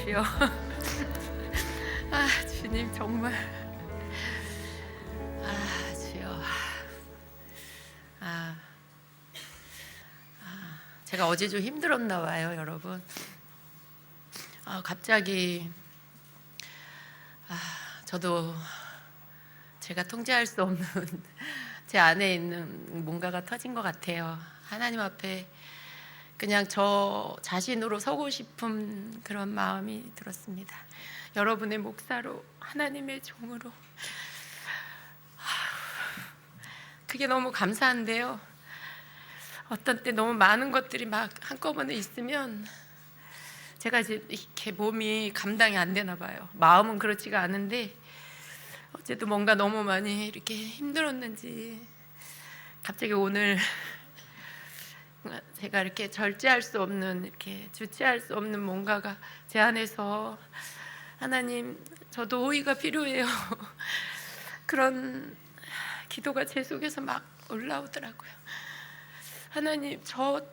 주여. 주님 정말 주여. 제가 어제 좀 힘들었나 봐요, 여러분. 갑자기 저도 제가 통제할 수 없는 제 안에 있는 뭔가가 터진 것 같아요. 하나님 앞에 그냥 저 자신으로 서고 싶은 그런 마음이 들었습니다. 여러분의 목사로, 하나님의 종으로. 그게 너무 감사한데요. 어떤 때 너무 많은 것들이 막 한꺼번에 있으면 제가 이제 이렇게 몸이 감당이 안 되나 봐요. 마음은 그렇지가 않은데 어제도 뭔가 너무 많이 이렇게 힘들었는지 갑자기 오늘 제가 이렇게 절제할 수 없는, 이렇게 주체할 수 없는 뭔가가 제 안에서, 하나님 저도 호의가 필요해요. 그런 기도가 제 속에서 막 올라오더라고요. 하나님 저도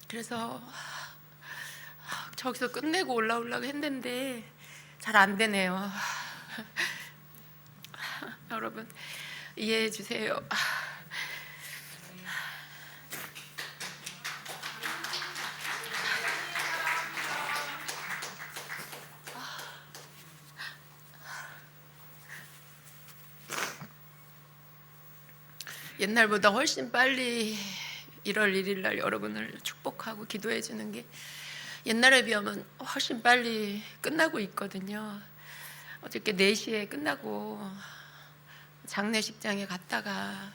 그래서 저기서 끝내고 올라오려고 했는데 잘 안 되네요. 여러분 이해해 주세요. 옛날보다 훨씬 빨리 1월 1일 날 여러분을 축복하고 기도해 주는 게 옛날에 비하면 훨씬 빨리 끝나고 있거든요. 어저께 4시에 끝나고 장례식장에 갔다가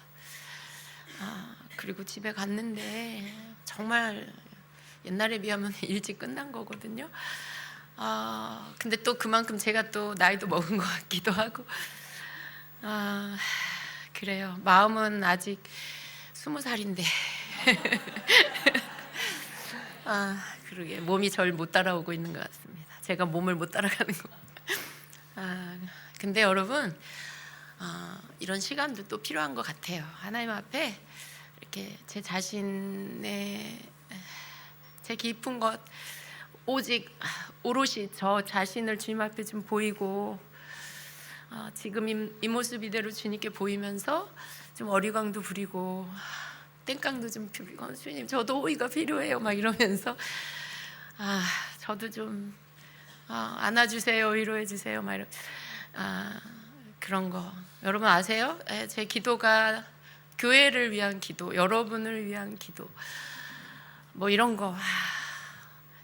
그리고 집에 갔는데 정말 옛날에 비하면 일찍 끝난 거거든요. 근데 또 그만큼 제가 또 나이도 먹은 것 같기도 하고 그래요. 마음은 아직 20살인데 그러게 몸이 절 못 따라오고 있는 것 같습니다. 제가 몸을 못 따라가는 거. 근데 여러분 이런 시간도 또 필요한 것 같아요. 하나님 앞에 이렇게 제 자신의 제 깊은 것 오직 오롯이 저 자신을 주님 앞에 좀 보이고 지금 이 모습 이대로 주님께 보이면서 좀 어리광도 부리고 땡깡도 좀 부리고 주님 저도 호의가 필요해요 막 이러면서 저도 좀 안아주세요, 위로해 주세요 막 이런 그런 거 여러분 아세요? 제 기도가 교회를 위한 기도, 여러분을 위한 기도 뭐 이런 거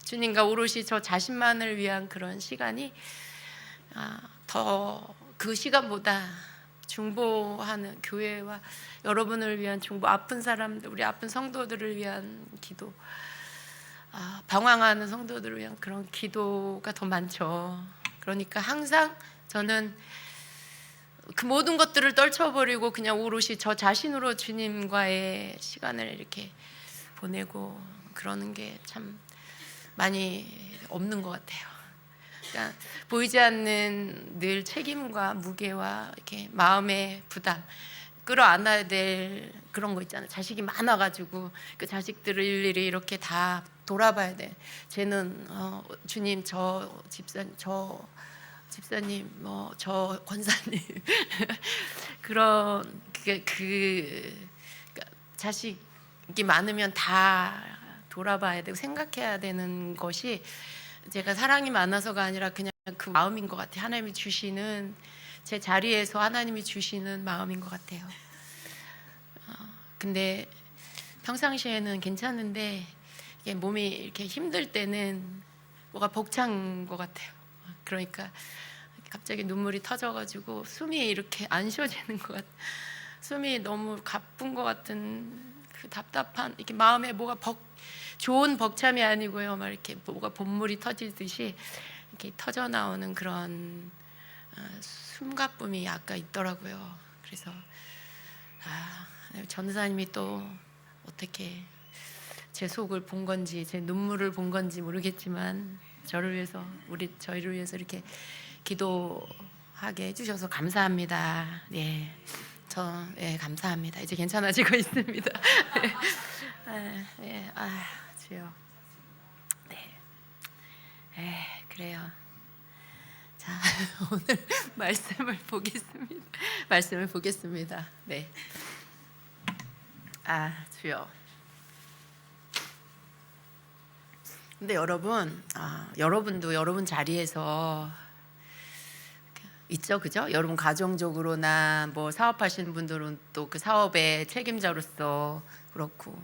주님과 오롯이 저 자신만을 위한 그런 시간이 더 그 시간보다 중보하는 교회와 여러분을 위한 중보, 아픈 사람들, 우리 아픈 성도들을 위한 기도, 방황하는 성도들을 위한 그런 기도가 더 많죠. 그러니까 항상 저는 그 모든 것들을 떨쳐버리고 그냥 오롯이 저 자신으로 주님과의 시간을 이렇게 보내고 그러는 게 참 많이 없는 것 같아요. 그러니까 보이지 않는 늘 책임과 무게와 이렇게 마음의 부담, 끌어안아야 될 그런 거 있잖아요. 자식이 많아가지고 그 자식들을 일일이 이렇게 다 돌아봐야 돼. 쟤는 주님, 저 집사님, 뭐 저 권사님 그런 그러니까 자식이 많으면 다 돌아봐야 되고 생각해야 되는 것이 제가 사랑이 많아서가 아니라 그냥 그 마음인 것 같아요. 하나님이 주시는 제 자리에서 하나님이 주시는 마음인 것 같아요. 근데 평상시에는 괜찮은데 이게 몸이 이렇게 힘들 때는 뭐가 벅찬 것 같아요. 그러니까 갑자기 눈물이 터져가지고 숨이 이렇게 안 쉬어지는 것 같아요. 숨이 너무 가쁜 것 같은 그 답답한 이렇게 마음에 뭐가 좋은 벅참이 아니고요. 막 이렇게 뭐가 본물이 터지듯이 이렇게 터져 나오는 그런 숨가쁨이 아까 있더라고요. 그래서 전사님이 또 어떻게 제 속을 본 건지 제 눈물을 본 건지 모르겠지만 저희를 위해서 이렇게 기도하게 해주셔서 감사합니다. 네, 감사합니다. 이제 괜찮아지고 있습니다. 주여. 네, 그래요. 자, 오늘 말씀을 보겠습니다. 네. 주여. 근데 여러분도 여러분 자리에서 있죠, 그죠? 여러분 가정적으로나 뭐 사업하시는 분들은 또 그 사업의 책임자로서 그렇고,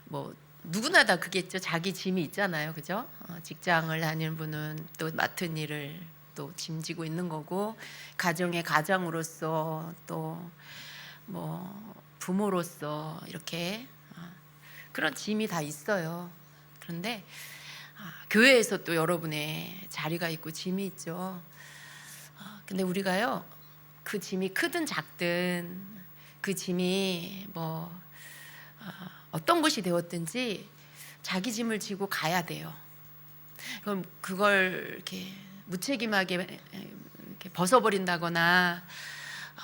뭐 누구나 다 그게 있죠. 자기 짐이 있잖아요, 그죠? 직장을 다니는 분은 또 맡은 일을 또 짐지고 있는 거고, 가정의 가장으로서 또 뭐 부모로서 이렇게 그런 짐이 다 있어요. 그런데 교회에서 또 여러분의 자리가 있고 짐이 있죠. 근데 우리가요, 그 짐이 크든 작든 그 짐이 뭐 어떤 것이 되었든지 자기 짐을 지고 가야 돼요. 그럼 그걸 이렇게 무책임하게 이렇게 벗어버린다거나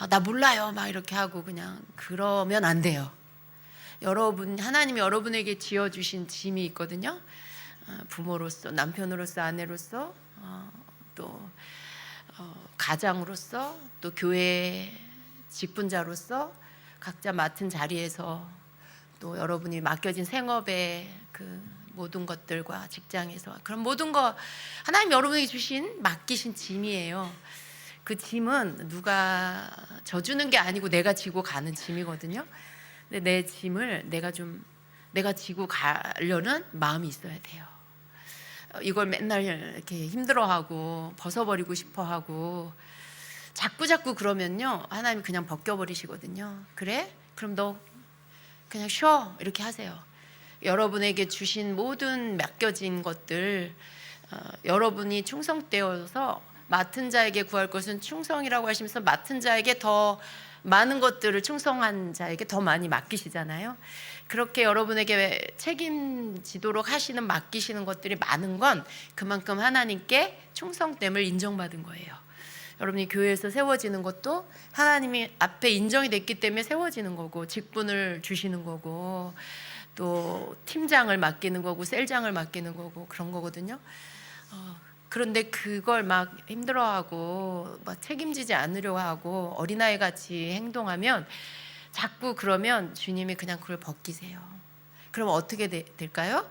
나 몰라요 막 이렇게 하고 그냥 그러면 안 돼요. 하나님이 여러분에게 지어주신 짐이 있거든요. 부모로서, 남편으로서, 아내로서, 또 가장으로서, 또 교회 직분자로서 각자 맡은 자리에서 또 여러분이 맡겨진 생업의 그 모든 것들과 직장에서 그런 모든 거 하나님 여러분에게 맡기신 짐이에요. 그 짐은 누가 져주는 게 아니고 내가 지고 가는 짐이거든요. 근데 내 짐을 내가 지고 가려는 마음이 있어야 돼요. 이걸 맨날 이렇게 힘들어하고 벗어버리고 싶어하고 자꾸 그러면요, 하나님이 그냥 벗겨버리시거든요. 그래? 그럼 너 그냥 쉬어 이렇게 하세요. 여러분에게 주신 모든 맡겨진 것들, 여러분이 충성되어서 맡은 자에게 구할 것은 충성이라고 하시면서 맡은 자에게 더 많은 것들을 충성한 자에게 더 많이 맡기시잖아요. 그렇게 여러분에게 책임지도록 맡기시는 것들이 많은 건 그만큼 하나님께 충성됨을 인정받은 거예요. 여러분이 교회에서 세워지는 것도 하나님이 앞에 인정이 됐기 때문에 세워지는 거고, 직분을 주시는 거고, 또 팀장을 맡기는 거고, 셀장을 맡기는 거고, 그런 거거든요. 그런데 그걸 막 힘들어하고 막 책임지지 않으려고 하고 어린아이 같이 행동하면, 자꾸 그러면 주님이 그냥 그걸 벗기세요. 그럼 어떻게 될까요?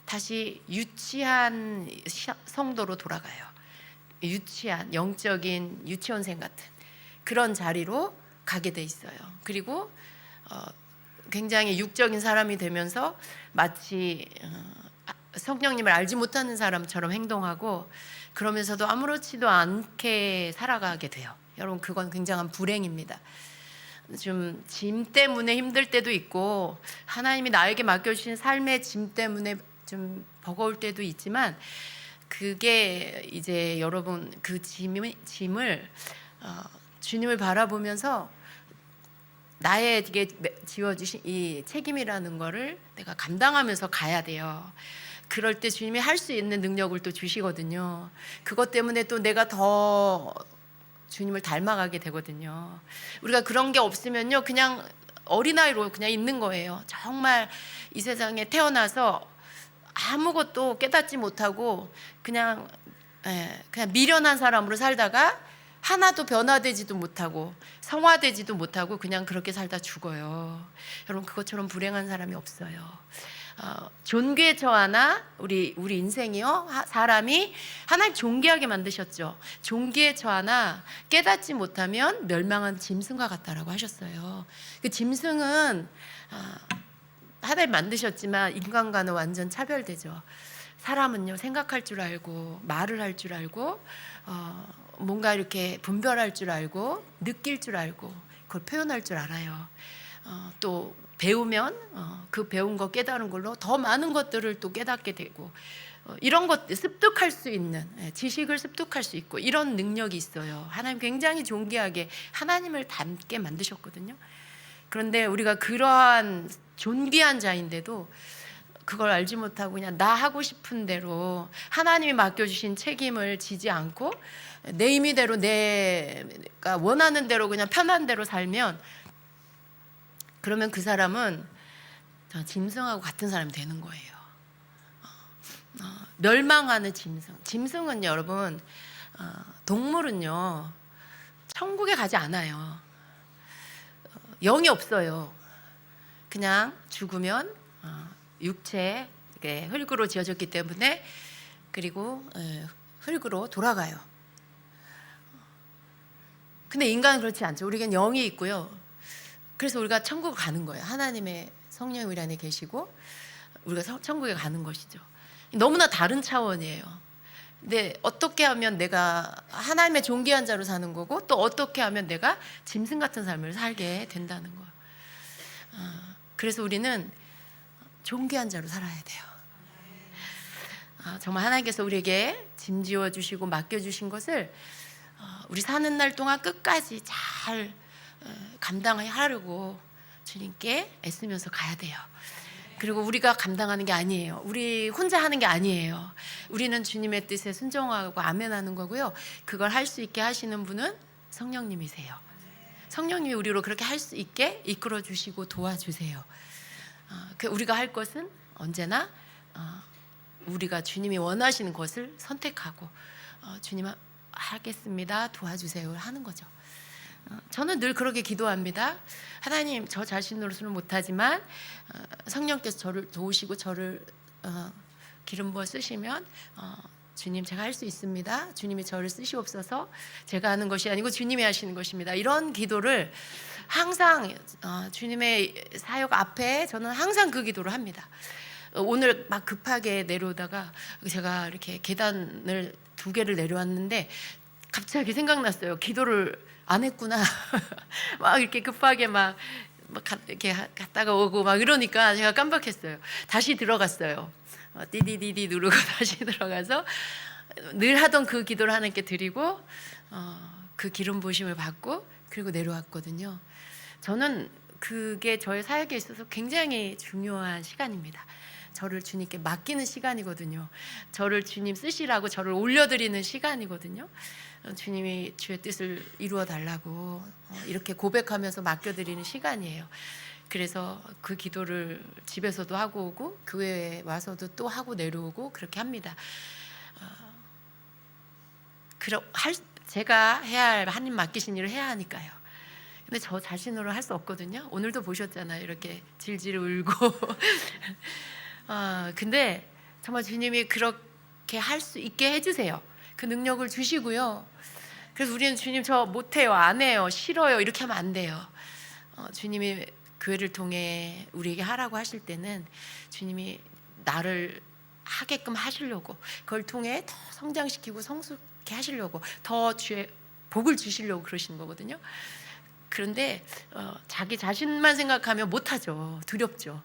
다시 유치한 성도로 돌아가요. 유치한, 영적인 유치원생 같은 그런 자리로 가게 돼 있어요. 그리고 굉장히 육적인 사람이 되면서 마치 성령님을 알지 못하는 사람처럼 행동하고, 그러면서도 아무렇지도 않게 살아가게 돼요. 여러분, 그건 굉장한 불행입니다. 좀 짐 때문에 힘들 때도 있고, 하나님이 나에게 맡겨주신 삶의 짐 때문에 좀 버거울 때도 있지만, 그게 이제 여러분 그 짐을 주님을 바라보면서 나에게 지어주신 이 책임이라는 거를 내가 감당하면서 가야 돼요. 그럴 때 주님이 할 수 있는 능력을 또 주시거든요. 그것 때문에 또 내가 더 주님을 닮아가게 되거든요. 우리가 그런 게 없으면요, 그냥 어린아이로 그냥 있는 거예요. 정말 이 세상에 태어나서 아무것도 깨닫지 못하고 그냥 미련한 사람으로 살다가 하나도 변화되지도 못하고 성화되지도 못하고 그냥 그렇게 살다 죽어요. 여러분, 그것처럼 불행한 사람이 없어요. 존귀에 처하나 우리 인생이요, 사람이 하나님 존귀하게 만드셨죠. 존귀에 처하나 깨닫지 못하면 멸망한 짐승과 같다라고 하셨어요. 그 짐승은 하나님 만드셨지만 인간과는 완전 차별되죠. 사람은요, 생각할 줄 알고 말을 할 줄 알고 뭔가 이렇게 분별할 줄 알고 느낄 줄 알고 그걸 표현할 줄 알아요. 또 배우면 그 배운 거 깨달은 걸로 더 많은 것들을 또 깨닫게 되고, 이런 것들 습득할 수 있는, 지식을 습득할 수 있고 이런 능력이 있어요. 하나님 굉장히 존귀하게 하나님을 닮게 만드셨거든요. 그런데 우리가 그러한 존귀한 자인데도 그걸 알지 못하고 그냥 나 하고 싶은 대로 하나님이 맡겨주신 책임을 지지 않고 내 임의대로 내가 원하는 대로 그냥 편한 대로 살면, 그러면 그 사람은 짐승하고 같은 사람이 되는 거예요. 멸망하는 짐승. 짐승은요, 여러분, 동물은요 천국에 가지 않아요. 영이 없어요. 그냥 죽으면 육체 흙으로 지어졌기 때문에, 그리고 흙으로 돌아가요. 근데 인간은 그렇지 않죠. 우리에겐 영이 있고요. 그래서 우리가 천국을 가는 거예요. 하나님의 성령이 우리 안에 계시고 우리가 천국에 가는 것이죠. 너무나 다른 차원이에요. 근데 어떻게 하면 내가 하나님의 존귀한 자로 사는 거고, 또 어떻게 하면 내가 짐승 같은 삶을 살게 된다는 거예요. 그래서 우리는 존귀한 자로 살아야 돼요. 정말 하나님께서 우리에게 짐지어 주시고 맡겨주신 것을 우리 사는 날 동안 끝까지 잘 감당하려고 주님께 애쓰면서 가야 돼요. 그리고 우리가 감당하는 게 아니에요. 우리 혼자 하는 게 아니에요. 우리는 주님의 뜻에 순종하고 아멘하는 거고요. 그걸 할 수 있게 하시는 분은 성령님이세요. 성령님이 우리로 그렇게 할 수 있게 이끌어 주시고 도와주세요. 우리가 할 것은 언제나 우리가 주님이 원하시는 것을 선택하고 주님 하겠습니다, 도와주세요 하는 거죠. 저는 늘 그렇게 기도합니다. 하나님, 저 자신으로서는 못하지만 성령께서 저를 도우시고 저를 기름 부어 쓰시면 주님, 제가 할 수 있습니다. 주님이 저를 쓰시옵소서. 제가 하는 것이 아니고 주님이 하시는 것입니다. 이런 기도를 항상 주님의 사역 앞에 저는 항상 그 기도를 합니다. 오늘 막 급하게 내려오다가 제가 이렇게 계단을 2개를 내려왔는데 갑자기 생각났어요. 기도를 안 했구나. 막 이렇게 급하게 막 이렇게 갔다가 오고 막 이러니까 제가 깜빡했어요. 다시 들어갔어요. 띠디디디 누르고 다시 들어가서 늘 하던 그 기도를 하나님께 드리고 그 기름 부으심을 받고 그리고 내려왔거든요. 저는 그게 저의 사역에 있어서 굉장히 중요한 시간입니다. 저를 주님께 맡기는 시간이거든요. 저를 주님 쓰시라고 저를 올려드리는 시간이거든요. 주님이 주의 뜻을 이루어 달라고 이렇게 고백하면서 맡겨드리는 시간이에요. 그래서 그 기도를 집에서도 하고 오고 교회에 와서도 또 하고 내려오고 그렇게 합니다. 제가 해야 할, 하나님 맡기신 일을 해야 하니까요. 근데 저 자신으로 할 수 없거든요. 오늘도 보셨잖아요. 이렇게 질질 울고. 근데 정말 주님이 그렇게 할 수 있게 해주세요. 그 능력을 주시고요. 그래서 우리는 주님 저 못해요, 안 해요, 싫어요 이렇게 하면 안 돼요. 주님이 교회를 통해 우리에게 하라고 하실 때는 주님이 나를 하게끔 하시려고, 그걸 통해 더 성장시키고 성숙케 하시려고, 더 주의 복을 주시려고 그러시는 거거든요. 그런데 자기 자신만 생각하면 못하죠. 두렵죠.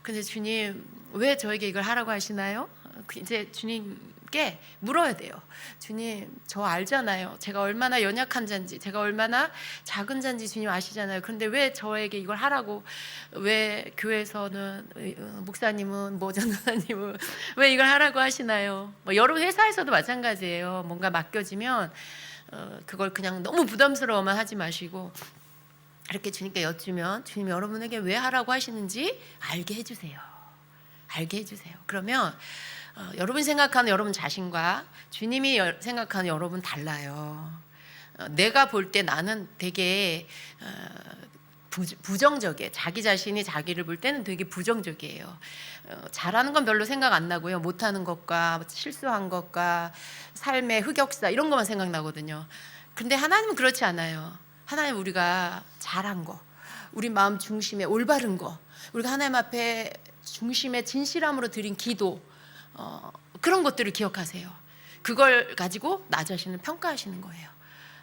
근데 주님 왜 저에게 이걸 하라고 하시나요? 이제 주님께 물어야 돼요. 주님, 저 알잖아요. 제가 얼마나 연약한 자인지, 제가 얼마나 작은 자인지 주님 아시잖아요. 그런데 왜 저에게 이걸 하라고, 왜 교회에서는 목사님은 뭐 전도사님은 왜 이걸 하라고 하시나요? 여러분 회사에서도 마찬가지예요. 뭔가 맡겨지면 그걸 그냥 너무 부담스러워만 하지 마시고 이렇게 주님께 여쭈면 주님 여러분에게 왜 하라고 하시는지 알게 해주세요. 알게 해주세요. 그러면 여러분이 생각하는 여러분 자신과 주님이 생각하는 여러분 달라요. 내가 볼 때 나는 되게 부정적이에요. 자기 자신이 자기를 볼 때는 되게 부정적이에요. 잘하는 건 별로 생각 안 나고요. 못하는 것과 실수한 것과 삶의 흑역사 이런 것만 생각나거든요. 근데 하나님은 그렇지 않아요. 하나님 우리가 잘한 거, 우리 마음 중심에 올바른 거, 우리가 하나님 앞에 중심에 진실함으로 드린 기도, 그런 것들을 기억하세요. 그걸 가지고 나 자신을 평가하시는 거예요.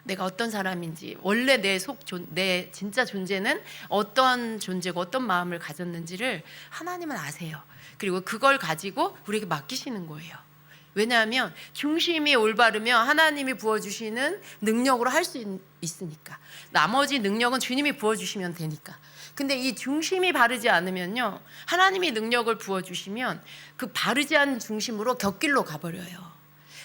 내가 어떤 사람인지, 원래 내 진짜 존재는 어떤 존재고 어떤 마음을 가졌는지를 하나님은 아세요. 그리고 그걸 가지고 우리에게 맡기시는 거예요. 왜냐하면 중심이 올바르면 하나님이 부어주시는 능력으로 할 수 있으니까. 나머지 능력은 주님이 부어주시면 되니까. 근데 이 중심이 바르지 않으면요, 하나님이 능력을 부어주시면 그 바르지 않은 중심으로 곁길로 가버려요.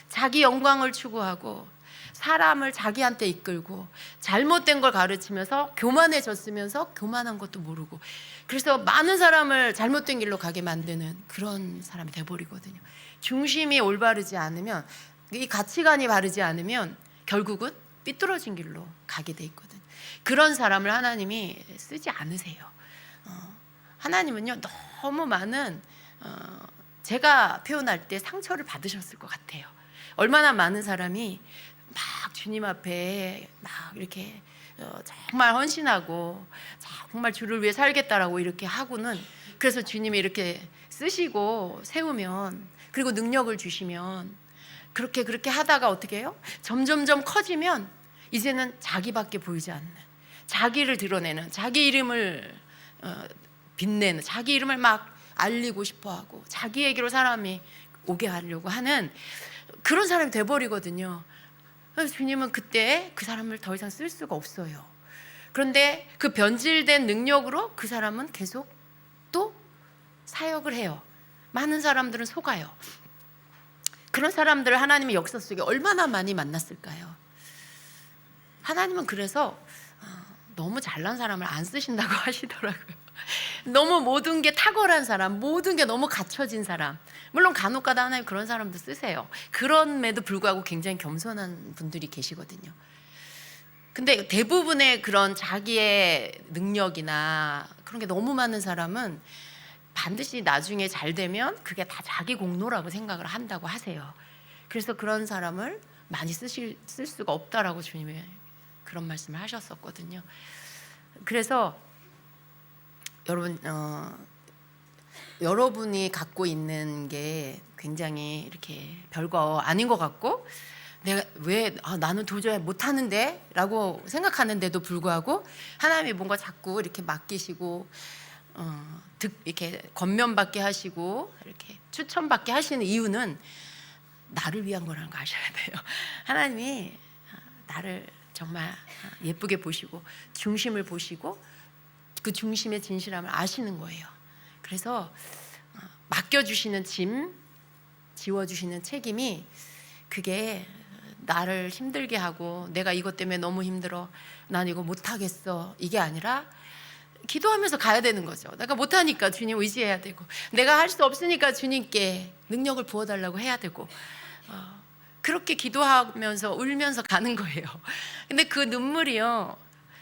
자기 영광을 추구하고 사람을 자기한테 이끌고 잘못된 걸 가르치면서 교만해졌으면서 교만한 것도 모르고, 그래서 많은 사람을 잘못된 길로 가게 만드는 그런 사람이 돼버리거든요. 중심이 올바르지 않으면, 이 가치관이 바르지 않으면 결국은 삐뚤어진 길로 가게 돼 있거든요. 그런 사람을 하나님이 쓰지 않으세요. 하나님은요, 너무 많은 제가 표현할 때 상처를 받으셨을 것 같아요. 얼마나 많은 사람이 막 주님 앞에 막 이렇게 정말 헌신하고 정말 주를 위해 살겠다라고 이렇게 하고는, 그래서 주님이 이렇게 쓰시고 세우면, 그리고 능력을 주시면 그렇게 하다가 어떻게 해요? 점점점 커지면 이제는 자기밖에 보이지 않는, 자기를 드러내는, 자기 이름을 빛내는, 자기 이름을 막 알리고 싶어하고 자기에게로 사람이 오게 하려고 하는 그런 사람이 돼버리거든요. 그래서 주님은 그때 그 사람을 더 이상 쓸 수가 없어요. 그런데 그 변질된 능력으로 그 사람은 계속 또 사역을 해요. 많은 사람들은 속아요. 그런 사람들을 하나님의 역사 속에 얼마나 많이 만났을까요? 하나님은 그래서 너무 잘난 사람을 안 쓰신다고 하시더라고요. 너무 모든 게 탁월한 사람, 모든 게 너무 갖춰진 사람, 물론 간혹가다 하나님 그런 사람도 쓰세요. 그럼에도 불구하고 굉장히 겸손한 분들이 계시거든요. 근데 대부분의 그런 자기의 능력이나 그런 게 너무 많은 사람은 반드시 나중에 잘 되면 그게 다 자기 공로라고 생각을 한다고 하세요. 그래서 그런 사람을 많이 쓸 수가 없다라고 주님이 그런 말씀을 하셨었거든요. 그래서 여러분, 여러분이 갖고 있는 게 굉장히 이렇게 별거 아닌 것 같고, 내가 왜 나는 도저히 못하는데 라고 생각하는데도 불구하고 하나님이 뭔가 자꾸 이렇게 맡기시고 이렇게 권면받게 하시고 이렇게 추천받게 하시는 이유는 나를 위한 거라는 거 아셔야 돼요. 하나님이 나를 정말 예쁘게 보시고 중심을 보시고 그 중심의 진실함을 아시는 거예요. 그래서 맡겨주시는 짐, 지워주시는 책임이, 그게 나를 힘들게 하고 내가 이것 때문에 너무 힘들어, 난 이거 못하겠어, 이게 아니라 기도하면서 가야 되는 거죠. 내가 못하니까 주님 의지해야 되고, 내가 할 수 없으니까 주님께 능력을 부어달라고 해야 되고, 그렇게 기도하면서 울면서 가는 거예요. 근데 그 눈물이요,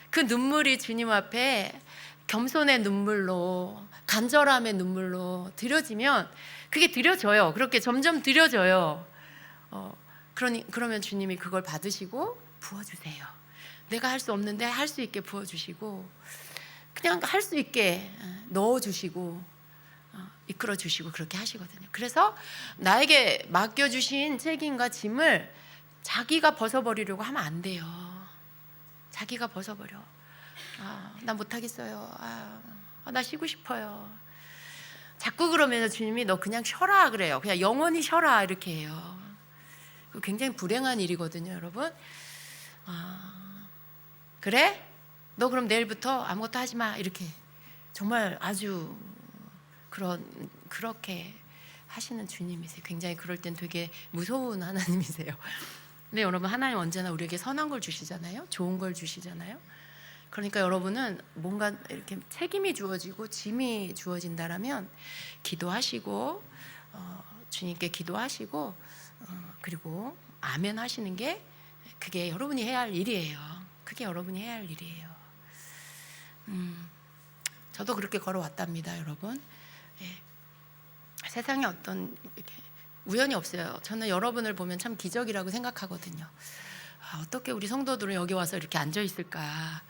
그 눈물이 주님 앞에 겸손의 눈물로, 간절함의 눈물로 드려지면 그게 드려져요. 그렇게 점점 드려져요. 그러면 주님이 그걸 받으시고 부어주세요. 내가 할 수 없는데 할 수 있게 부어주시고, 그냥 할 수 있게 넣어주시고 이끌어주시고 그렇게 하시거든요. 그래서 나에게 맡겨주신 책임과 짐을 자기가 벗어버리려고 하면 안 돼요. 자기가 벗어버려. 나 못하겠어요. 나 쉬고 싶어요. 자꾸 그러면 주님이 너 그냥 쉬어라 그래요. 그냥 영원히 쉬어라 이렇게 해요. 굉장히 불행한 일이거든요, 여러분. 그래? 너 그럼 내일부터 아무것도 하지 마 이렇게 정말 아주 그렇게 하시는 주님이세요. 굉장히 그럴 땐 되게 무서운 하나님이세요. 근데 여러분, 하나님 언제나 우리에게 선한 걸 주시잖아요. 좋은 걸 주시잖아요. 그러니까 여러분은 뭔가 이렇게 책임이 주어지고 짐이 주어진다라면 기도하시고 주님께 기도하시고 그리고 아멘 하시는 게, 그게 여러분이 해야 할 일이에요. 그게 여러분이 해야 할 일이에요. 저도 그렇게 걸어왔답니다, 여러분. 예. 세상에 어떤 이렇게 우연이 없어요. 저는 여러분을 보면 참 기적이라고 생각하거든요. 어떻게 우리 성도들은 여기 와서 이렇게 앉아 있을까?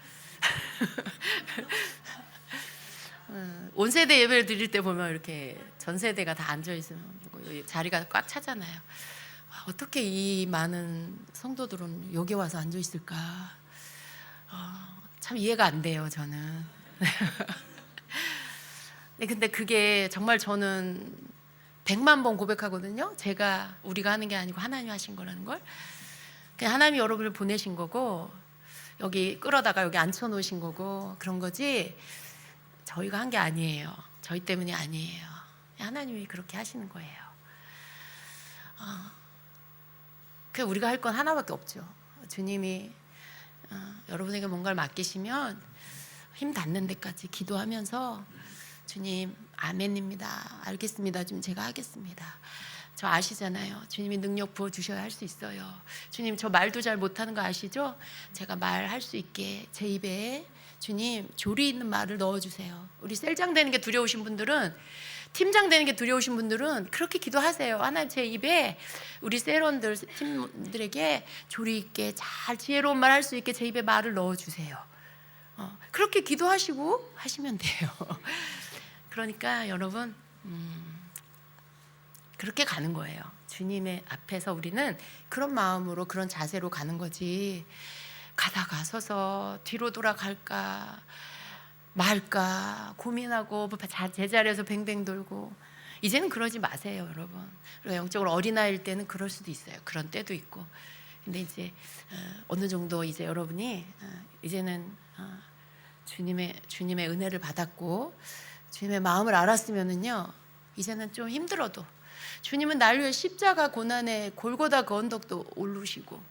온 세대 예배를 드릴 때 보면 이렇게 전 세대가 다 앉아 있으면 자리가 꽉 차잖아요. 어떻게 이 많은 성도들은 여기 와서 앉아 있을까? 참 이해가 안 돼요, 저는. 근데 그게 정말 저는 100만 번 고백하거든요. 우리가 하는 게 아니고 하나님이 하신 거라는 걸. 그냥 하나님이 여러분을 보내신 거고, 여기 끌어다가 여기 앉혀놓으신 거고, 그런 거지. 저희가 한 게 아니에요. 저희 때문이 아니에요. 하나님이 그렇게 하시는 거예요. 그 우리가 할 건 하나밖에 없죠. 주님이 여러분에게 뭔가를 맡기시면 힘 닿는 데까지 기도하면서 주님 아멘입니다. 알겠습니다. 좀 제가 하겠습니다. 저 아시잖아요. 주님이 능력 부어주셔야 할 수 있어요. 주님 저 말도 잘 못하는 거 아시죠? 제가 말할 수 있게 제 입에 주님 조리 있는 말을 넣어주세요. 우리 셀장 되는 게 두려우신 분들은, 팀장 되는 게 두려우신 분들은 그렇게 기도하세요. 하나님 제 입에 우리 셀원들 팀들에게 조리 있게 잘 지혜로운 말 할 수 있게 제 입에 말을 넣어주세요. 그렇게 기도하시고 하시면 돼요. 그러니까 여러분 그렇게 가는 거예요. 주님의 앞에서 우리는 그런 마음으로 그런 자세로 가는 거지, 가다가 서서 뒤로 돌아갈까 말까 고민하고 제자리에서 뱅뱅 돌고, 이제는 그러지 마세요 여러분. 그리고 영적으로 어린아이일 때는 그럴 수도 있어요. 그런 때도 있고. 근데 이제 어느 정도 이제 여러분이 이제는 주님의 은혜를 받았고 주님의 마음을 알았으면은요, 이제는 좀 힘들어도 주님은 날 위해 십자가 고난의 골고다 그 언덕도 오르시고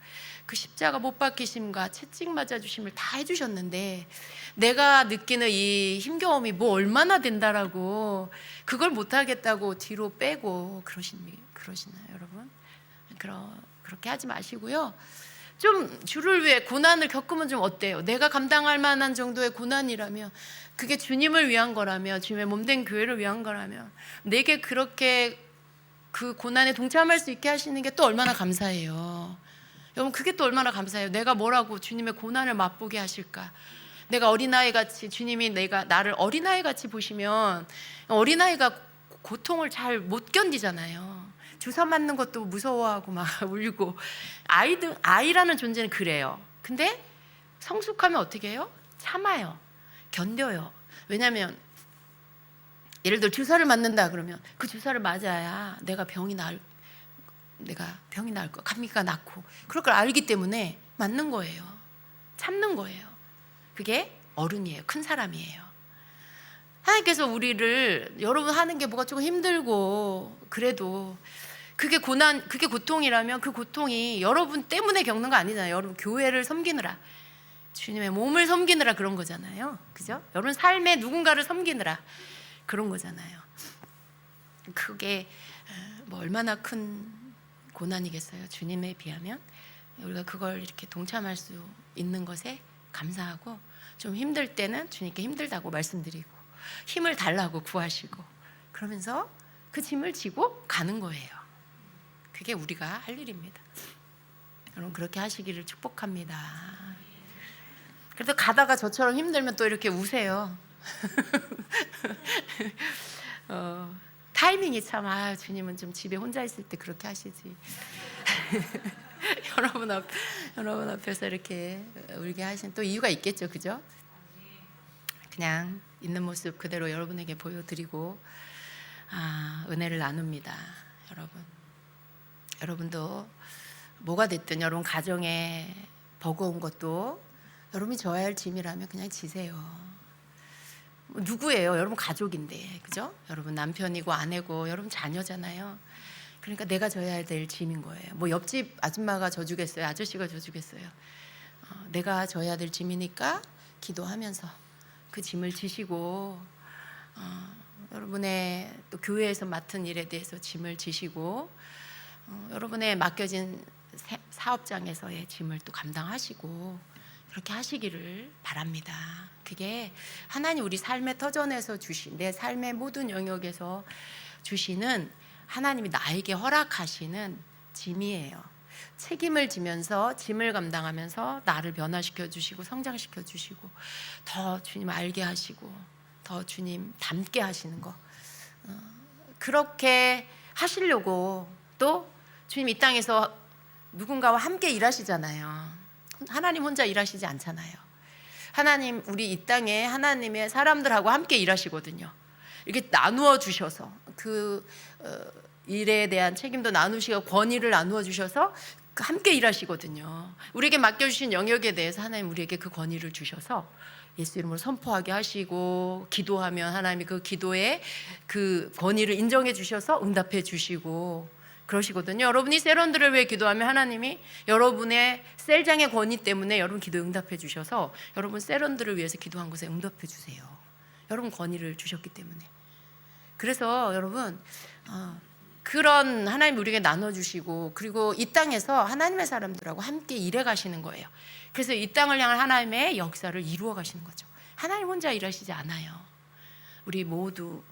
그 십자가 못 박히심과 채찍 맞아 주심을 다 해주셨는데, 내가 느끼는 이 힘겨움이 뭐 얼마나 된다라고 그걸 못하겠다고 뒤로 빼고 그러시나요 여러분? 그렇게 하지 마시고요. 좀 주를 위해 고난을 겪으면 좀 어때요? 내가 감당할 만한 정도의 고난이라면, 그게 주님을 위한 거라면, 주님의 몸된 교회를 위한 거라면, 내게 그렇게 그 고난에 동참할 수 있게 하시는 게 또 얼마나 감사해요. 여러분 그게 또 얼마나 감사해요. 내가 뭐라고 주님의 고난을 맛보게 하실까. 내가 어린아이 같이, 주님이 나를 어린아이 같이 보시면, 어린아이가 고통을 잘 못 견디잖아요. 주사 맞는 것도 무서워하고 막 울고. 아이라는 존재는 그래요. 근데 성숙하면 어떻게 해요? 참아요. 견뎌요. 왜냐하면 예를 들어 주사를 맞는다 그러면 그 주사를 맞아야 내가 병이 나을 거, 감기가 낫고 그럴 걸 알기 때문에 맞는 거예요. 참는 거예요. 그게 어른이에요. 큰 사람이에요. 하나님께서 우리를, 여러분 하는 게 뭐가 조금 힘들고 그래도 그게 고통이라면 그 고통이 여러분 때문에 겪는 거 아니잖아요. 여러분 교회를 섬기느라, 주님의 몸을 섬기느라 그런 거잖아요. 그죠? 여러분 삶에 누군가를 섬기느라 그런 거잖아요. 그게 뭐 얼마나 큰 고난이겠어요. 주님에 비하면. 우리가 그걸 이렇게 동참할 수 있는 것에 감사하고, 좀 힘들 때는 주님께 힘들다고 말씀드리고 힘을 달라고 구하시고, 그러면서 그 짐을 지고 가는 거예요. 그게 우리가 할 일입니다. 여러분 그렇게 하시기를 축복합니다. 그래도 가다가 저처럼 힘들면 또 이렇게 우세요. 타이밍이 참, 주님은 좀 집에 혼자 있을 때 그렇게 하시지. 여러분 앞에서 이렇게 울게 하신 또 이유가 있겠죠, 그죠? 그냥 있는 모습 그대로 여러분에게 보여드리고 은혜를 나눕니다. 여러분도 뭐가 됐든 여러분 가정에 버거운 것도 여러분이 져야 할 짐이라면 그냥 지세요. 누구예요? 여러분 가족인데, 그죠? 여러분 남편이고 아내고 여러분 자녀잖아요. 그러니까 내가 져야 될 짐인 거예요. 뭐 옆집 아줌마가 져주겠어요? 아저씨가 져주겠어요? 내가 져야 될 짐이니까 기도하면서 그 짐을 지시고, 여러분의 또 교회에서 맡은 일에 대해서 짐을 지시고, 여러분의 맡겨진 사업장에서의 짐을 또 감당하시고, 그렇게 하시기를 바랍니다. 그게 하나님 우리 삶의 터전에서 주신, 내 삶의 모든 영역에서 주시는, 하나님이 나에게 허락하시는 짐이에요. 책임을 지면서 짐을 감당하면서 나를 변화시켜 주시고 성장시켜 주시고 더 주님 알게 하시고 더 주님 닮게 하시는 거, 그렇게 하시려고 또 주님 이 땅에서 누군가와 함께 일하시잖아요. 하나님 혼자 일하시지 않잖아요. 하나님 우리 이 땅에 하나님의 사람들하고 함께 일하시거든요. 이렇게 나누어 주셔서 그 일에 대한 책임도 나누시고 권위를 나누어 주셔서 함께 일하시거든요. 우리에게 맡겨주신 영역에 대해서 하나님 우리에게 그 권위를 주셔서 예수 이름으로 선포하게 하시고, 기도하면 하나님이 그 기도에 그 권위를 인정해 주셔서 응답해 주시고 그러시거든요. 여러분이 세런들을 위해 기도하면 하나님이 여러분의 셀장의 권위 때문에 여러분 기도에 응답해 주셔서 여러분 세런들을 위해서 기도한 것에 응답해 주세요. 여러분 권위를 주셨기 때문에. 그래서 여러분 그런 하나님 우리에게 나눠주시고, 그리고 이 땅에서 하나님의 사람들하고 함께 일해 가시는 거예요. 그래서 이 땅을 향한 하나님의 역사를 이루어 가시는 거죠. 하나님 혼자 일하시지 않아요. 우리 모두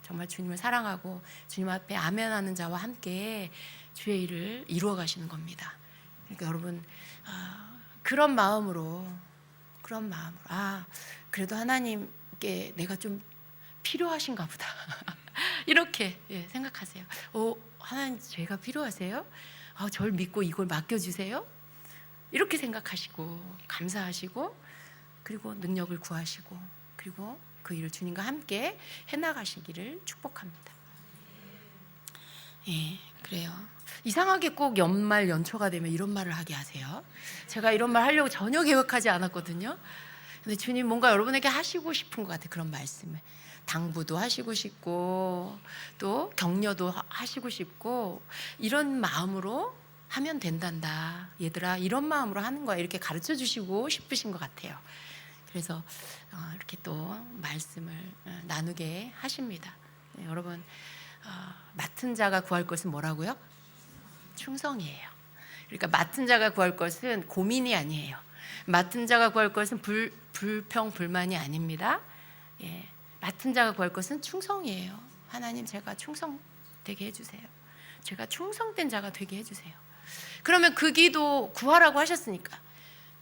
정말 주님을 사랑하고 주님 앞에 아멘하는 자와 함께 주의 일을 이루어 가시는 겁니다. 그러니까 여러분 그런 마음으로 그래도 하나님께 내가 좀 필요하신가 보다 이렇게 생각하세요. 하나님 제가 필요하세요? 저를 믿고 이걸 맡겨주세요? 이렇게 생각하시고 감사하시고, 그리고 능력을 구하시고, 그리고 그 일을 주님과 함께 해나가시기를 축복합니다. 그래요. 이상하게 꼭 연말 연초가 되면 이런 말을 하게 하세요. 제가 이런 말 하려고 전혀 계획하지 않았거든요. 근데 주님 뭔가 여러분에게 하시고 싶은 것 같아요. 그런 말씀을 당부도 하시고 싶고 또 격려도 하시고 싶고, 이런 마음으로 하면 된단다 얘들아, 이런 마음으로 하는 거야, 이렇게 가르쳐 주시고 싶으신 것 같아요. 그래서 이렇게 또 말씀을 나누게 하십니다. 여러분 맡은 자가 구할 것은 뭐라고요? 충성이에요. 그러니까 맡은 자가 구할 것은 고민이 아니에요. 맡은 자가 구할 것은 불평 불만이 아닙니다. 맡은 자가 구할 것은 충성이에요. 하나님 제가 충성되게 해주세요. 제가 충성된 자가 되게 해주세요. 그러면 그 기도 구하라고 하셨으니까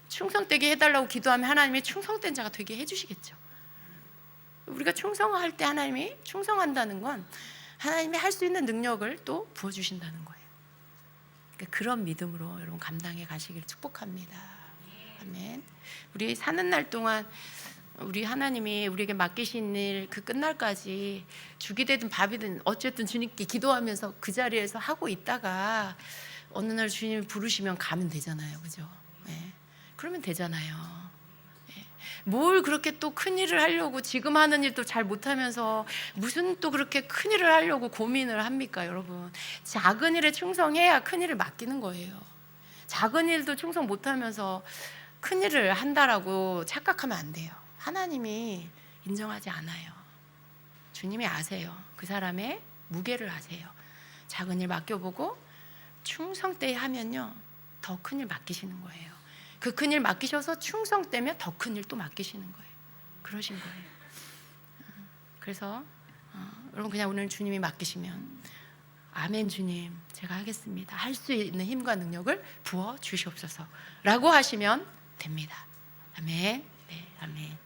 충성되게 해달라고 기도하면 하나님이 충성된 자가 되게 해주시겠죠. 우리가 충성할 때 하나님이 충성한다는 건 하나님이 할 수 있는 능력을 또 부어주신다는 거예요. 그러니까 그런 믿음으로 여러분 감당해 가시기를 축복합니다. 아멘. 우리 사는 날 동안 우리 하나님이 우리에게 맡기신 일 그 끝날까지 죽이 되든 밥이든 어쨌든 주님께 기도하면서 그 자리에서 하고 있다가 어느 날 주님이 부르시면 가면 되잖아요. 그죠? 그러면 되잖아요. 뭘 그렇게 또 큰일을 하려고, 지금 하는 일도 잘 못하면서 무슨 또 그렇게 큰일을 하려고 고민을 합니까? 여러분 작은 일에 충성해야 큰일을 맡기는 거예요. 작은 일도 충성 못하면서 큰일을 한다라고 착각하면 안 돼요. 하나님이 인정하지 않아요. 주님이 아세요. 그 사람의 무게를 아세요. 작은 일 맡겨보고 충성되게 하면요 더 큰 일 맡기시는 거예요. 그 큰 일 맡기셔서 충성되면 더 큰 일 또 맡기시는 거예요. 그러신 거예요. 그래서 여러분 그냥 오늘 주님이 맡기시면 아멘 주님 제가 하겠습니다. 할 수 있는 힘과 능력을 부어 주시옵소서 라고 하시면 됩니다. 아멘. 네, 아멘.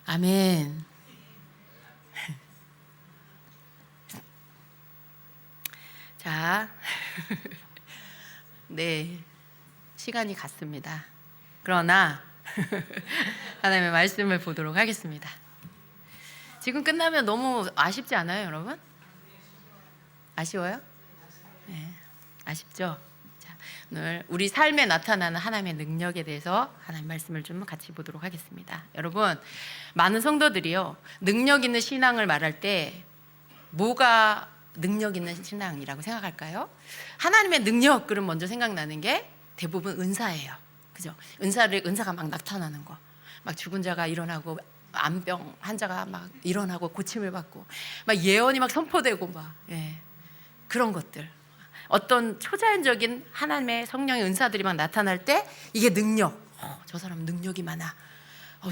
아멘. 자, 네, 시간이 갔습니다. 그러나 하나님의 말씀을 보도록 하겠습니다. 지금 끝나면 너무 아쉽지 않아요, 여러분? 아쉬워요? 네, 아쉽죠? 자, 오늘 우리 삶에 나타나는 하나님의 능력에 대해서 하나님 말씀을 좀 같이 보도록 하겠습니다. 여러분, 많은 성도들이요, 능력 있는 신앙을 말할 때 뭐가 능력 있는 신앙이라고 생각할까요? 하나님의 능력, 그럼 먼저 생각나는 게 대부분 은사예요. 그죠? 은사가 막 나타나는 거. 막 죽은 자가 일어나고, 암병 환자가 막 일어나고 고침을 받고, 막 예언이 막 선포되고 막, 그런 것들. 어떤 초자연적인 하나님의 성령의 은사들이 막 나타날 때 이게 능력. 저 사람은 능력이 많아.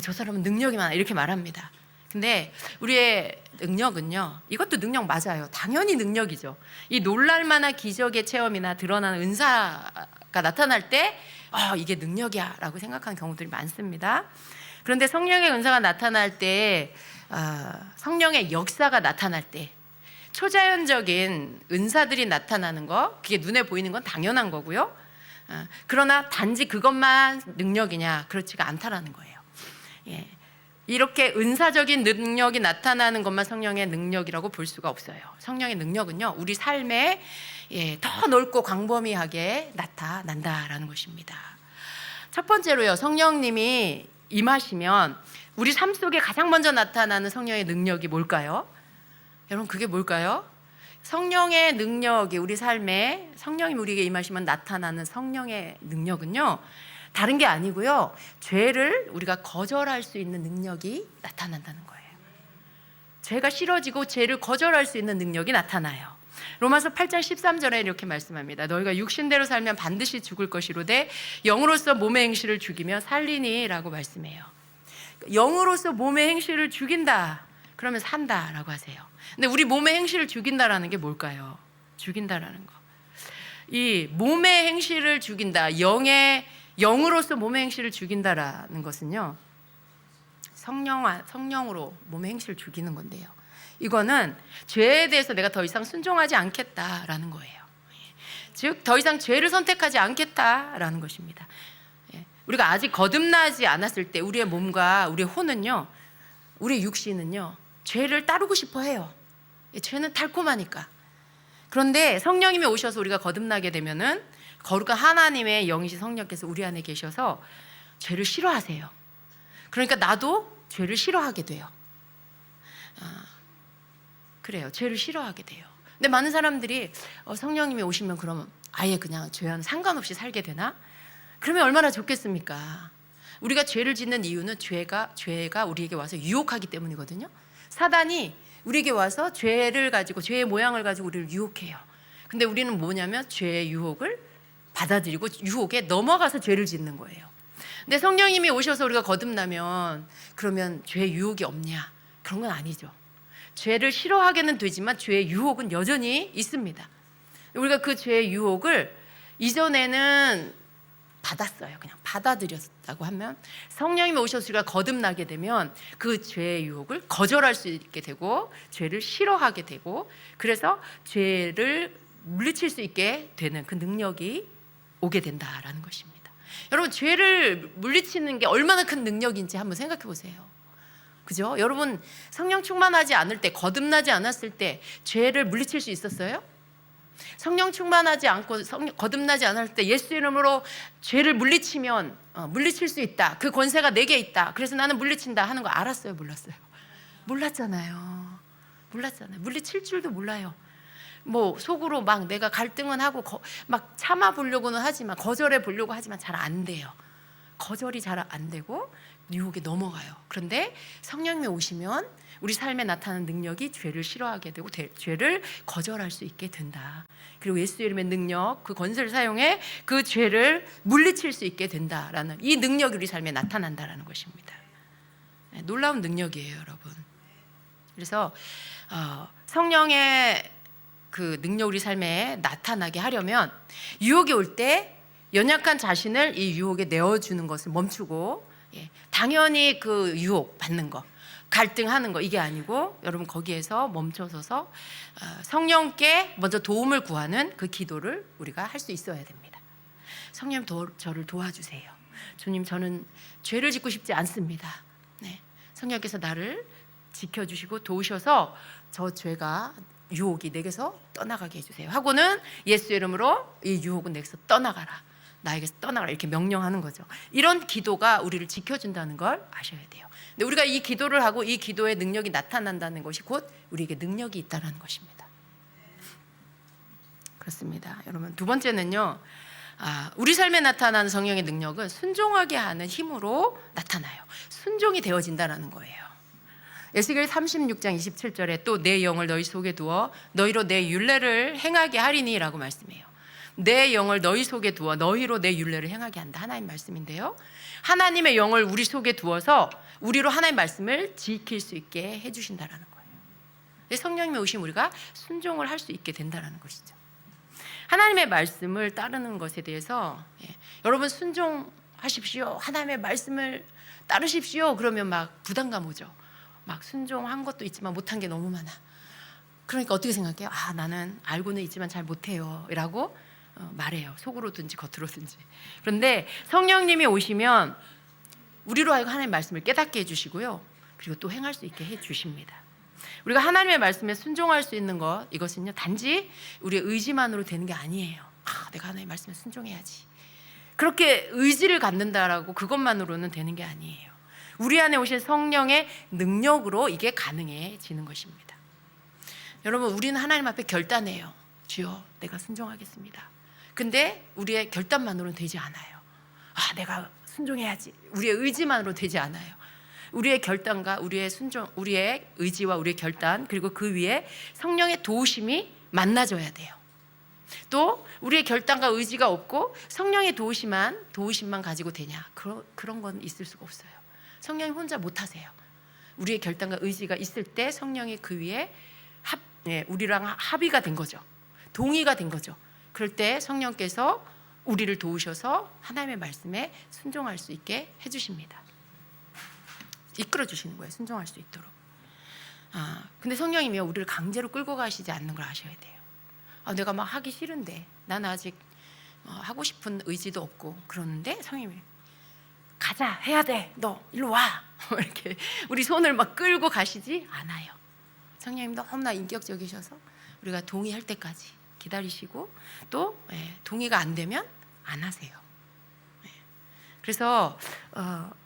저 사람은 능력이 많아. 이렇게 말합니다. 근데 우리의 능력은요, 이것도 능력 맞아요. 당연히 능력이죠. 이 놀랄만한 기적의 체험이나 드러나는 은사가 나타날 때 이게 능력이야 라고 생각하는 경우들이 많습니다. 그런데 성령의 은사가 나타날 때, 성령의 역사가 나타날 때, 초자연적인 은사들이 나타나는 거, 그게 눈에 보이는 건 당연한 거고요. 그러나 단지 그것만 능력이냐, 그렇지가 않다라는 거예요. 이렇게 은사적인 능력이 나타나는 것만 성령의 능력이라고 볼 수가 없어요. 성령의 능력은요, 우리 삶에 더 넓고 광범위하게 나타난다라는 것입니다. 첫 번째로요, 성령님이 임하시면 우리 삶 속에 가장 먼저 나타나는 성령의 능력이 뭘까요? 여러분, 그게 뭘까요? 성령의 능력이 우리 삶에, 성령이 우리에게 임하시면 나타나는 성령의 능력은요, 다른 게 아니고요, 죄를 우리가 거절할 수 있는 능력이 나타난다는 거예요. 죄가 싫어지고 죄를 거절할 수 있는 능력이 나타나요. 로마서 8장 13절에 이렇게 말씀합니다. 너희가 육신대로 살면 반드시 죽을 것이로되 영으로서 몸의 행실을 죽이며 살리니 라고 말씀해요. 영으로서 몸의 행실을 죽인다, 그러면 산다 라고 하세요. 근데 우리 몸의 행실을 죽인다라는 게 뭘까요? 죽인다라는 거, 이 몸의 행실을 죽인다, 영으로서 몸의 행실을 죽인다라는 것은요, 성령으로 몸의 행실을 죽이는 건데요, 이거는 죄에 대해서 내가 더 이상 순종하지 않겠다라는 거예요. 즉 더 이상 죄를 선택하지 않겠다라는 것입니다. 우리가 아직 거듭나지 않았을 때 우리의 몸과 우리의 혼은요, 우리의 육신은요, 죄를 따르고 싶어 해요. 죄는 달콤하니까. 그런데 성령님이 오셔서 우리가 거듭나게 되면은 거룩한 하나님의 영이신 성령께서 우리 안에 계셔서 죄를 싫어하세요. 그러니까 나도 죄를 싫어하게 돼요. 그래요. 죄를 싫어하게 돼요. 근데 많은 사람들이 성령님이 오시면 그러면 아예 그냥 죄와는 상관없이 살게 되나? 그러면 얼마나 좋겠습니까? 우리가 죄를 짓는 이유는 죄가 우리에게 와서 유혹하기 때문이거든요. 사단이 우리에게 와서 죄를 가지고, 죄의 모양을 가지고 우리를 유혹해요. 근데 우리는 뭐냐면 죄의 유혹을 받아들이고 유혹에 넘어가서 죄를 짓는 거예요. 근데 성령님이 오셔서 우리가 거듭나면 그러면 죄의 유혹이 없냐? 그런 건 아니죠. 죄를 싫어하게는 되지만 죄의 유혹은 여전히 있습니다. 우리가 그 죄의 유혹을 이전에는 받았어요. 그냥 받아들였다고 하면, 성령님이 오셔서 우리가 거듭나게 되면 그 죄의 유혹을 거절할 수 있게 되고 죄를 싫어하게 되고, 그래서 죄를 물리칠 수 있게 되는 그 능력이 오게 된다라는 것입니다. 여러분, 죄를 물리치는 게 얼마나 큰 능력인지 한번 생각해 보세요. 그죠? 여러분, 성령 충만하지 않을 때, 거듭나지 않았을 때 죄를 물리칠 수 있었어요? 성령 충만하지 않고 거듭나지 않을 때 예수 이름으로 죄를 물리치면 물리칠 수 있다, 그 권세가 내게 있다, 그래서 나는 물리친다 하는 거 알았어요? 몰랐어요? 몰랐잖아요. 물리칠 줄도 몰라요. 뭐 속으로 막 내가 갈등은 하고 막 참아 보려고는 하지만, 거절해 보려고 하지만 잘 안 돼요. 거절이 잘 안 되고 유혹에 넘어가요. 그런데 성령님이 오시면 우리 삶에 나타나는 능력이 죄를 싫어하게 되고 죄를 거절할 수 있게 된다. 그리고 예수 이름의 능력, 그 권세를 사용해 그 죄를 물리칠 수 있게 된다라는 이 능력이 우리 삶에 나타난다라는 것입니다. 놀라운 능력이에요, 여러분. 그래서 성령의 그 능력 우리 삶에 나타나게 하려면 유혹이 올 때 연약한 자신을 이 유혹에 내어주는 것을 멈추고, 당연히 그 유혹 받는 거, 갈등하는 거, 이게 아니고 여러분 거기에서 멈춰서서 성령께 먼저 도움을 구하는 그 기도를 우리가 할 수 있어야 됩니다. 성령, 저를 도와주세요. 주님, 저는 죄를 짓고 싶지 않습니다. 성령께서 나를 지켜주시고 도우셔서 저 죄가, 유혹이 내게서 떠나가게 해주세요 하고는 예수 이름으로 이 유혹은 내게서 떠나가라, 나에게서 떠나가라, 이렇게 명령하는 거죠. 이런 기도가 우리를 지켜준다는 걸 아셔야 돼요. 근데 우리가 이 기도를 하고 이 기도의 능력이 나타난다는 것이 곧 우리에게 능력이 있다는 것입니다. 그렇습니다. 여러분, 두 번째는요, 우리 삶에 나타나는 성령의 능력은 순종하게 하는 힘으로 나타나요. 순종이 되어진다는 거예요. 에스겔 36장 27절에 또 내 영을 너희 속에 두어 너희로 내 율례를 행하게 하리니 라고 말씀해요. 내 영을 너희 속에 두어 너희로 내 율례를 행하게 한다, 하나님 말씀인데요, 하나님의 영을 우리 속에 두어서 우리로 하나님 말씀을 지킬 수 있게 해주신다라는 거예요. 성령님이 오시면 우리가 순종을 할 수 있게 된다라는 것이죠. 하나님의 말씀을 따르는 것에 대해서 여러분 순종하십시오, 하나님의 말씀을 따르십시오 그러면 막 부담감 오죠. 막 순종한 것도 있지만 못한 게 너무 많아. 그러니까 어떻게 생각해요? 나는 알고는 있지만 잘 못해요 라고 말해요. 속으로든지 겉으로든지. 그런데 성령님이 오시면 우리로 하여금 하나님의 말씀을 깨닫게 해주시고요, 그리고 또 행할 수 있게 해주십니다. 우리가 하나님의 말씀에 순종할 수 있는 것, 이것은요 단지 우리의 의지만으로 되는 게 아니에요. 내가 하나님의 말씀에 순종해야지, 그렇게 의지를 갖는다라고 그것만으로는 되는 게 아니에요. 우리 안에 오신 성령의 능력으로 이게 가능해지는 것입니다. 여러분, 우리는 하나님 앞에 결단해요. 주여, 내가 순종하겠습니다. 근데 우리의 결단만으로는 되지 않아요. 내가 순종해야지. 우리의 의지만으로 되지 않아요. 우리의 결단과 우리의 순종, 우리의 의지와 우리의 결단, 그리고 그 위에 성령의 도우심이 만나져야 돼요. 또 우리의 결단과 의지가 없고 성령의 도우심만 가지고 되냐? 그런 건 있을 수가 없어요. 성령이 혼자 못 하세요. 우리의 결단과 의지가 있을 때 성령이 그 위에 우리랑 합의가 된 거죠. 동의가 된 거죠. 그럴 때 성령께서 우리를 도우셔서 하나님의 말씀에 순종할 수 있게 해주십니다. 이끌어 주시는 거예요. 순종할 수 있도록. 근데 성령님이요, 우리를 강제로 끌고 가시지 않는 걸 아셔야 돼요. 내가 막 하기 싫은데, 난 아직 하고 싶은 의지도 없고 그러는데 성령님이 가자, 해야 돼, 너 일로 와 이렇게 우리 손을 막 끌고 가시지 않아요. 성령님 너무나 인격적이셔서 우리가 동의할 때까지 기다리시고, 또 동의가 안 되면 안 하세요. 그래서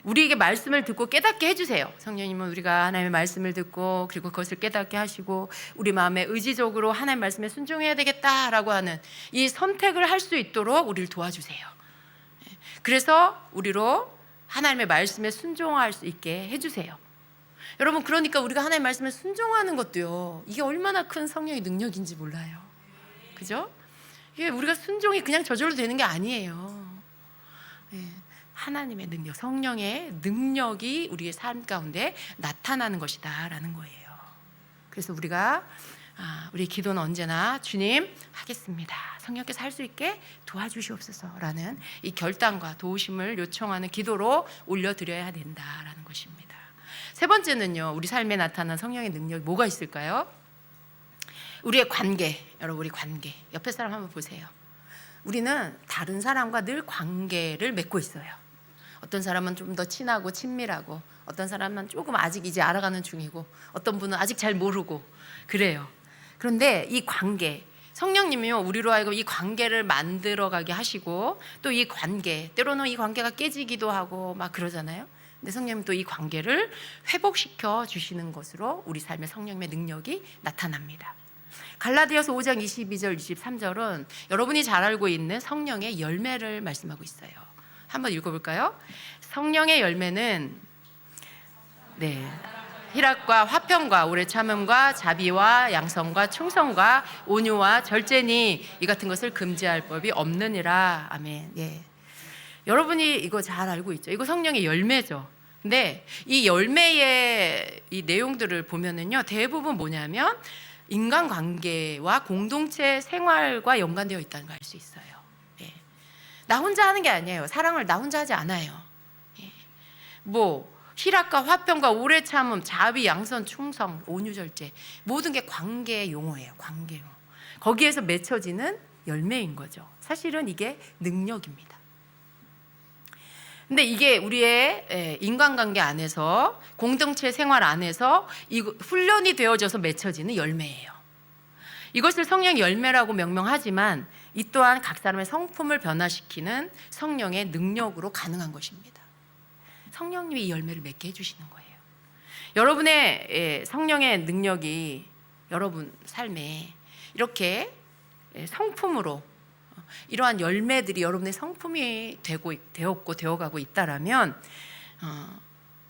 우리에게 말씀을 듣고 깨닫게 해주세요. 성령님은 우리가 하나님의 말씀을 듣고 그리고 그것을 깨닫게 하시고 우리 마음에 의지적으로 하나님의 말씀에 순종해야 되겠다라고 하는 이 선택을 할 수 있도록 우리를 도와주세요. 그래서 우리로 하나님의 말씀에 순종할 수 있게 해주세요. 여러분, 그러니까 우리가 하나님의 말씀에 순종하는 것도요, 이게 얼마나 큰 성령의 능력인지 몰라요. 그죠? 이게 우리가 순종이 그냥 저절로 되는 게 아니에요. 하나님의 능력, 성령의 능력이 우리의 삶 가운데 나타나는 것이다라는 거예요. 그래서 우리가 우리 기도는 언제나 주님 하겠습니다, 성령께서 할 수 있게 도와주시옵소서라는 이 결단과 도우심을 요청하는 기도로 올려드려야 된다라는 것입니다. 세 번째는요, 우리 삶에 나타난 성령의 능력이 뭐가 있을까요? 우리의 관계. 여러분, 우리 관계. 옆에 사람 한번 보세요. 우리는 다른 사람과 늘 관계를 맺고 있어요. 어떤 사람은 좀 더 친하고 친밀하고, 어떤 사람은 조금 아직 이제 알아가는 중이고, 어떤 분은 아직 잘 모르고 그래요. 그런데 이 관계, 성령님이요, 우리로 하여금 이 관계를 만들어가게 하시고, 또 이 관계, 때로는 이 관계가 깨지기도 하고 막 그러잖아요. 근데 성령님 또 이 관계를 회복시켜 주시는 것으로 우리 삶의 성령의 능력이 나타납니다. 갈라디아서 5장 22절 23절은 여러분이 잘 알고 있는 성령의 열매를 말씀하고 있어요. 한번 읽어볼까요? 성령의 열매는 희락과 화평과 오래 참음과 자비와 양성과 충성과 온유와 절제니 이 같은 것을 금지할 법이 없느니라. 아멘. 여러분이 이거 잘 알고 있죠? 이거 성령의 열매죠. 근데 이 열매의 이 내용들을 보면은요, 대부분 뭐냐면 인간관계와 공동체 생활과 연관되어 있다는 걸 알 수 있어요. 나 혼자 하는 게 아니에요. 사랑을 나 혼자 하지 않아요. 희락과 화평과 오래 참음, 자비, 양선, 충성, 온유, 절제, 모든 게 관계 용어예요. 관계 용어. 거기에서 맺혀지는 열매인 거죠. 사실은 이게 능력입니다. 근데 이게 우리의 인간관계 안에서, 공동체 생활 안에서 훈련이 되어져서 맺혀지는 열매예요. 이것을 성령의 열매라고 명명하지만 이 또한 각 사람의 성품을 변화시키는 성령의 능력으로 가능한 것입니다. 성령님이 이 열매를 맺게 해주시는 거예요. 여러분의 성령의 능력이 여러분 삶에 이렇게 성품으로, 이러한 열매들이 여러분의 성품이 되어가고 있다라면,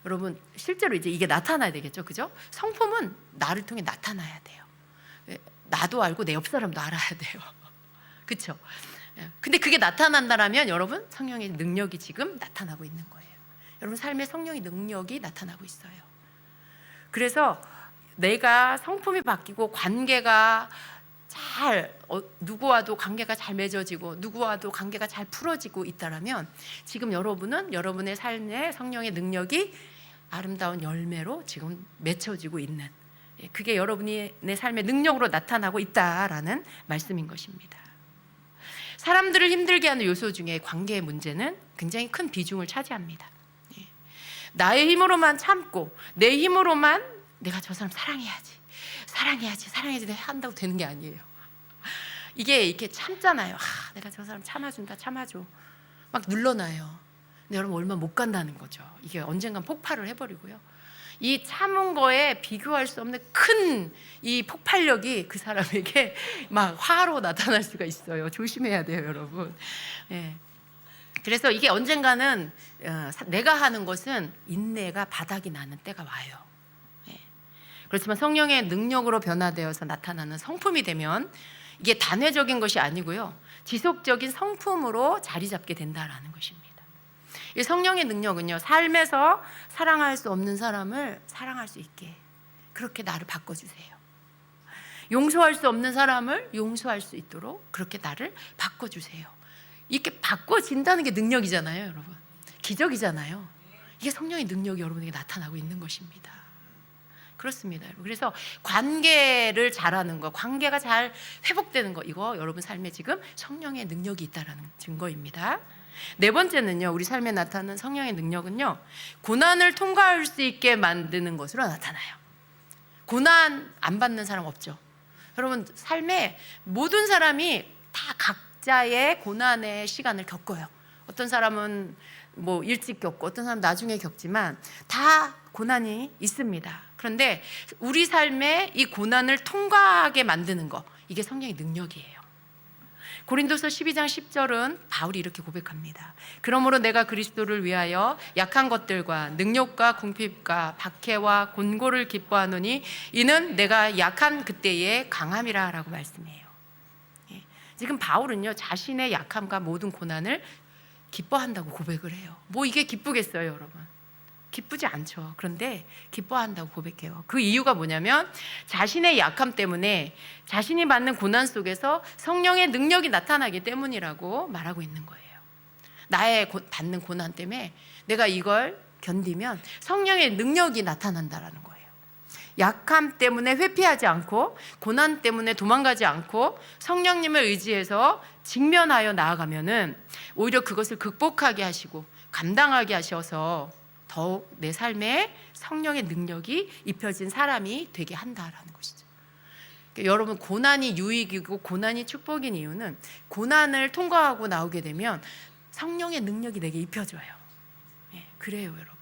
여러분 실제로 이제 이게 나타나야 되겠죠, 그죠? 성품은 나를 통해 나타나야 돼요. 나도 알고 내 옆 사람도 알아야 돼요. 그렇죠? 근데 그게 나타난다라면 여러분 성령의 능력이 지금 나타나고 있는 거예요. 여러분 삶의 성령의 능력이 나타나고 있어요. 그래서 내가 성품이 바뀌고 관계가 누구와도 관계가 잘 맺어지고 누구와도 관계가 잘 풀어지고 있다라면 지금 여러분은 여러분의 삶의 성령의 능력이 아름다운 열매로 지금 맺혀지고 있는, 그게 여러분의 내 삶의 능력으로 나타나고 있다라는 말씀인 것입니다. 사람들을 힘들게 하는 요소 중에 관계의 문제는 굉장히 큰 비중을 차지합니다. 나의 힘으로만 참고 내 힘으로만 내가 저 사람 사랑해야지 내가 한다고 되는 게 아니에요. 이게 이렇게 참잖아요. 내가 저 사람 참아줘 막 눌러놔요. 근데 여러분 얼마 못 간다는 거죠. 이게 언젠간 폭발을 해버리고요. 이 참은 거에 비교할 수 없는 큰 이 폭발력이 그 사람에게 막 화로 나타날 수가 있어요. 조심해야 돼요, 여러분. 예. 그래서 이게 언젠가는 내가 하는 것은 인내가 바닥이 나는 때가 와요. 예. 그렇지만 성령의 능력으로 변화되어서 나타나는 성품이 되면 이게 단회적인 것이 아니고요, 지속적인 성품으로 자리 잡게 된다라는 것입니다. 이 성령의 능력은요, 삶에서 사랑할 수 없는 사람을 사랑할 수 있게 그렇게 나를 바꿔주세요. 용서할 수 없는 사람을 용서할 수 있도록 그렇게 나를 바꿔주세요. 이렇게 바꿔진다는 게 능력이잖아요, 여러분. 기적이잖아요. 이게 성령의 능력이 여러분에게 나타나고 있는 것입니다. 그렇습니다, 여러분. 그래서 관계를 잘하는 거, 관계가 잘 회복되는 거, 이거 여러분 삶에 지금 성령의 능력이 있다는 증거입니다. 네 번째는요, 우리 삶에 나타나는 성령의 능력은요, 고난을 통과할 수 있게 만드는 것으로 나타나요. 고난 안 받는 사람 없죠. 여러분, 삶에 모든 사람이 다 각자의 고난의 시간을 겪어요. 어떤 사람은 뭐 일찍 겪고 어떤 사람은 나중에 겪지만 다 고난이 있습니다. 그런데 우리 삶에 이 고난을 통과하게 만드는 거, 이게 성령의 능력이에요. 고린도서 12장 10절은 바울이 이렇게 고백합니다. 그러므로 내가 그리스도를 위하여 약한 것들과 능력과 궁핍과 박해와 곤고를 기뻐하노니 이는 내가 약한 그때의 강함이라 라고 말씀해요. 지금 바울은요, 자신의 약함과 모든 고난을 기뻐한다고 고백을 해요. 뭐 이게 기쁘겠어요, 여러분? 기쁘지 않죠. 그런데 기뻐한다고 고백해요. 그 이유가 뭐냐면 자신의 약함 때문에 자신이 받는 고난 속에서 성령의 능력이 나타나기 때문이라고 말하고 있는 거예요. 나의 받는 고난 때문에 내가 이걸 견디면 성령의 능력이 나타난다라는 거예요. 약함 때문에 회피하지 않고 고난 때문에 도망가지 않고 성령님을 의지해서 직면하여 나아가면은 오히려 그것을 극복하게 하시고 감당하게 하셔서 더욱 내 삶에 성령의 능력이 입혀진 사람이 되게 한다라는 것이죠. 그러니까 여러분, 고난이 유익이고 고난이 축복인 이유는 고난을 통과하고 나오게 되면 성령의 능력이 내게 입혀져요. 예, 그래요, 여러분.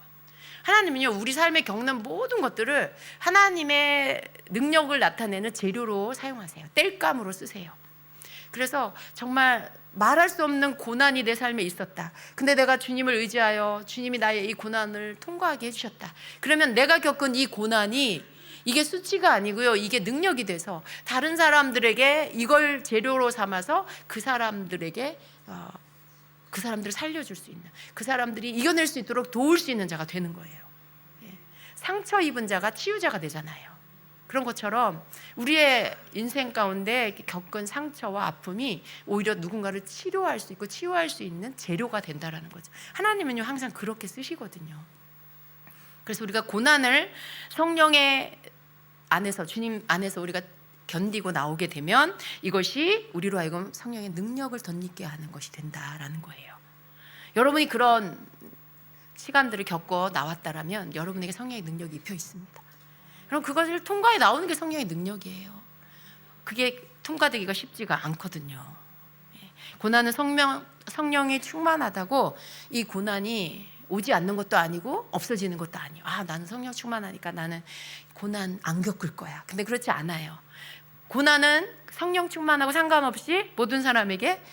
하나님은요, 우리 삶에 겪는 모든 것들을 하나님의 능력을 나타내는 재료로 사용하세요. 땔감으로 쓰세요. 그래서 정말 말할 수 없는 고난이 내 삶에 있었다. 근데 내가 주님을 의지하여 주님이 나의 이 고난을 통과하게 해주셨다. 그러면 내가 겪은 이 고난이 이게 수치가 아니고요, 이게 능력이 돼서 다른 사람들에게 이걸 재료로 삼아서 그 사람들에게 그 사람들을 살려줄 수 있는, 그 사람들이 이겨낼 수 있도록 도울 수 있는 자가 되는 거예요. 상처 입은 자가 치유자가 되잖아요. 그런 것처럼 우리의 인생 가운데 겪은 상처와 아픔이 오히려 누군가를 치료할 수 있고 치유할 수 있는 재료가 된다라는 거죠. 하나님은요, 항상 그렇게 쓰시거든요. 그래서 우리가 고난을 성령의 안에서, 주님 안에서 우리가 견디고 나오게 되면 이것이 우리로 하여금 성령의 능력을 덧입게 하는 것이 된다라는 거예요. 여러분이 그런 시간들을 겪어 나왔다라면 여러분에게 성령의 능력이 입혀 있습니다. 그럼 그것을 통과해 나오는 게 성령의 능력이에요. 그게 통과되기가 쉽지가 않거든요. 고난은 성령이 충만하다고 이 고난이 오지 않는 것도 아니고 없어지는 것도 아니에요. 나는 성령 충만하니까 나는 고난 안 겪을 거야. 근데 그렇지 않아요. 고난은 성령 충만하고 상관없이 모든 사람에게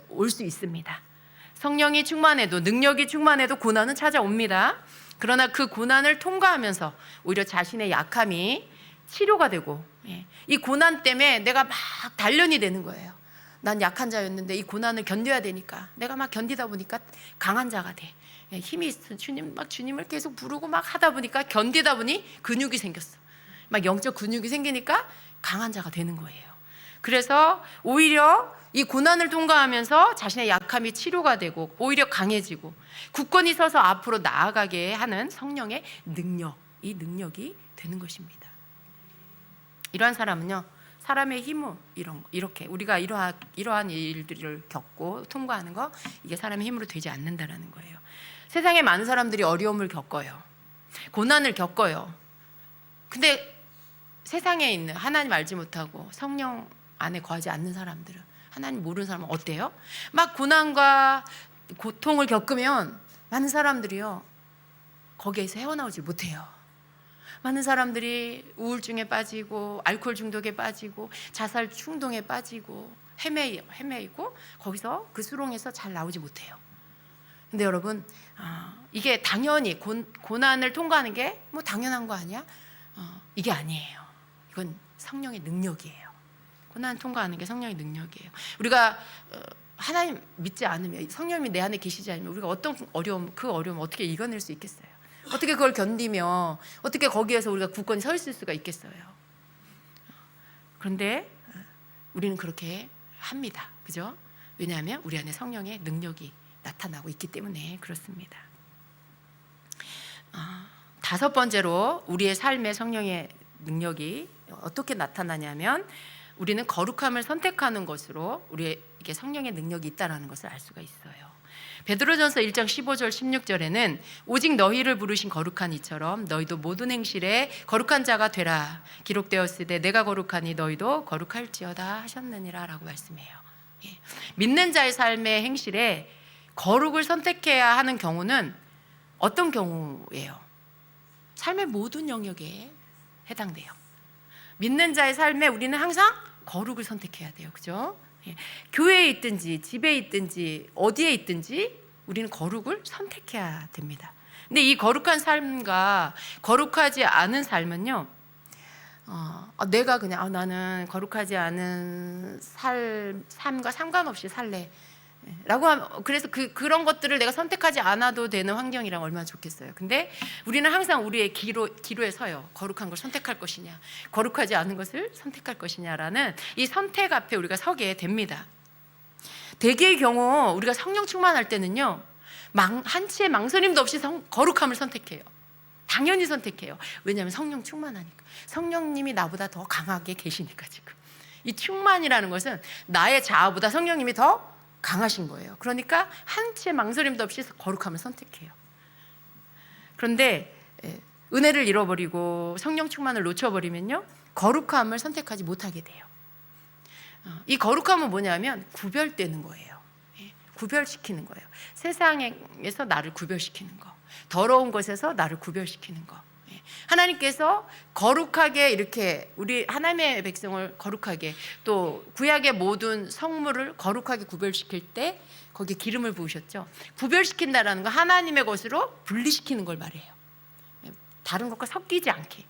올 수 있습니다. 성령이 충만해도, 능력이 충만해도 고난은 찾아옵니다. 그러나 그 고난을 통과하면서 오히려 자신의 약함이 치료가 되고, 이 고난 때문에 내가 막 단련이 되는 거예요. 난 약한 자였는데 이 고난을 견뎌야 되니까 내가 막 견디다 보니까 강한 자가 돼. 힘이 있어. 주님을 계속 부르고 막 하다 보니까, 견디다 보니 근육이 생겼어. 막 영적 근육이 생기니까 강한 자가 되는 거예요. 그래서 오히려 이 고난을 통과하면서 자신의 약함이 치료가 되고 오히려 강해지고 굳건히 서서 앞으로 나아가게 하는 성령의 능력, 이 능력이 되는 것입니다. 이러한 사람은요, 사람의 힘으로 이렇게 우리가 이러한 일들을 겪고 통과하는 거, 이게 사람의 힘으로 되지 않는다라는 거예요. 세상에 많은 사람들이 어려움을 겪어요. 고난을 겪어요. 근데 세상에 있는 하나님 알지 못하고 성령 안에 거하지 않는 사람들은, 하나님 모르는 사람은 어때요? 막 고난과 고통을 겪으면 많은 사람들이요, 거기에서 헤어나오지 못해요. 많은 사람들이 우울증에 빠지고 알코올 중독에 빠지고 자살 충동에 빠지고 헤매이고 거기서 그 수렁에서 잘 나오지 못해요. 근데 여러분, 이게 당연히 고난을 통과하는 게 뭐 당연한 거 아니야? 이게 아니에요. 이건 성령의 능력이에요. 고난 통과하는 게 성령의 능력이에요. 우리가 하나님 믿지 않으면, 성령님이 내 안에 계시지 않으면 우리가 어떤 그 어려움 어떻게 이겨낼 수 있겠어요? 어떻게 그걸 견디며 어떻게 거기에서 우리가 굳건히 서 있을 수가 있겠어요? 그런데 우리는 그렇게 합니다. 그죠? 왜냐하면 우리 안에 성령의 능력이 나타나고 있기 때문에 그렇습니다. 다섯 번째로 우리의 삶에 성령의 능력이 어떻게 나타나냐면, 우리는 거룩함을 선택하는 것으로 우리에게 성령의 능력이 있다는 것을 알 수가 있어요. 베드로전서 1장 15절 16절에는 오직 너희를 부르신 거룩한 이처럼 너희도 모든 행실에 거룩한 자가 되라. 기록되었으되 내가 거룩하니 너희도 거룩할지어다 하셨느니라 라고 말씀해요. 믿는 자의 삶의 행실에 거룩을 선택해야 하는 경우는 어떤 경우예요? 삶의 모든 영역에 해당돼요. 믿는 자의 삶에 우리는 항상 거룩을 선택해야 돼요. 그죠? 교회에 있든지 집에 있든지 어디에 있든지 우리는 거룩을 선택해야 됩니다. 근데 이 거룩한 삶과 거룩하지 않은 삶은요, 내가 그냥 나는 거룩하지 않은 삶과 상관없이 살래 라고 하면, 그래서 그런 것들을 내가 선택하지 않아도 되는 환경이랑 얼마나 좋겠어요. 근데 우리는 항상 우리의 기로에 서요. 거룩한 걸 선택할 것이냐, 거룩하지 않은 것을 선택할 것이냐라는 이 선택 앞에 우리가 서게 됩니다. 대개의 경우 우리가 성령 충만할 때는요, 한치의 망설임도 없이 거룩함을 선택해요. 당연히 선택해요. 왜냐하면 성령 충만하니까. 성령님이 나보다 더 강하게 계시니까. 지금 이 충만이라는 것은 나의 자아보다 성령님이 더 강하신 거예요. 그러니까 한치의 망설임도 없이 거룩함을 선택해요. 그런데 은혜를 잃어버리고 성령 충만을 놓쳐버리면요, 거룩함을 선택하지 못하게 돼요. 이 거룩함은 뭐냐면 구별되는 거예요. 구별시키는 거예요. 세상에서 나를 구별시키는 거, 더러운 것에서 나를 구별시키는 거. 하나님께서 거룩하게 이렇게 우리 하나님의 백성을 거룩하게, 또 구약의 모든 성물을 거룩하게 구별시킬 때 거기에 기름을 부으셨죠. 구별시킨다라는 건 하나님의 것으로 분리시키는 걸 말해요. 다른 것과 섞이지 않게.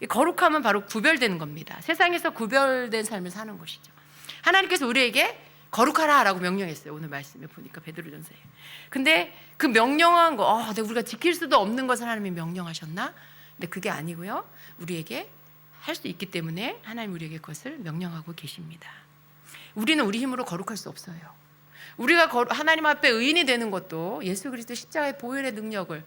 거룩함은 바로 구별되는 겁니다. 세상에서 구별된 삶을 사는 것이죠. 하나님께서 우리에게 거룩하라 라고 명령했어요. 오늘 말씀에 보니까 베드로전서에. 근데 그 명령한 거, 우리가 지킬 수도 없는 것을 하나님이 명령하셨나? 근데 그게 아니고요, 우리에게 할 수 있기 때문에 하나님 우리에게 그것을 명령하고 계십니다. 우리는 우리 힘으로 거룩할 수 없어요. 우리가 하나님 앞에 의인이 되는 것도 예수 그리스도 십자가의 보혈의 능력을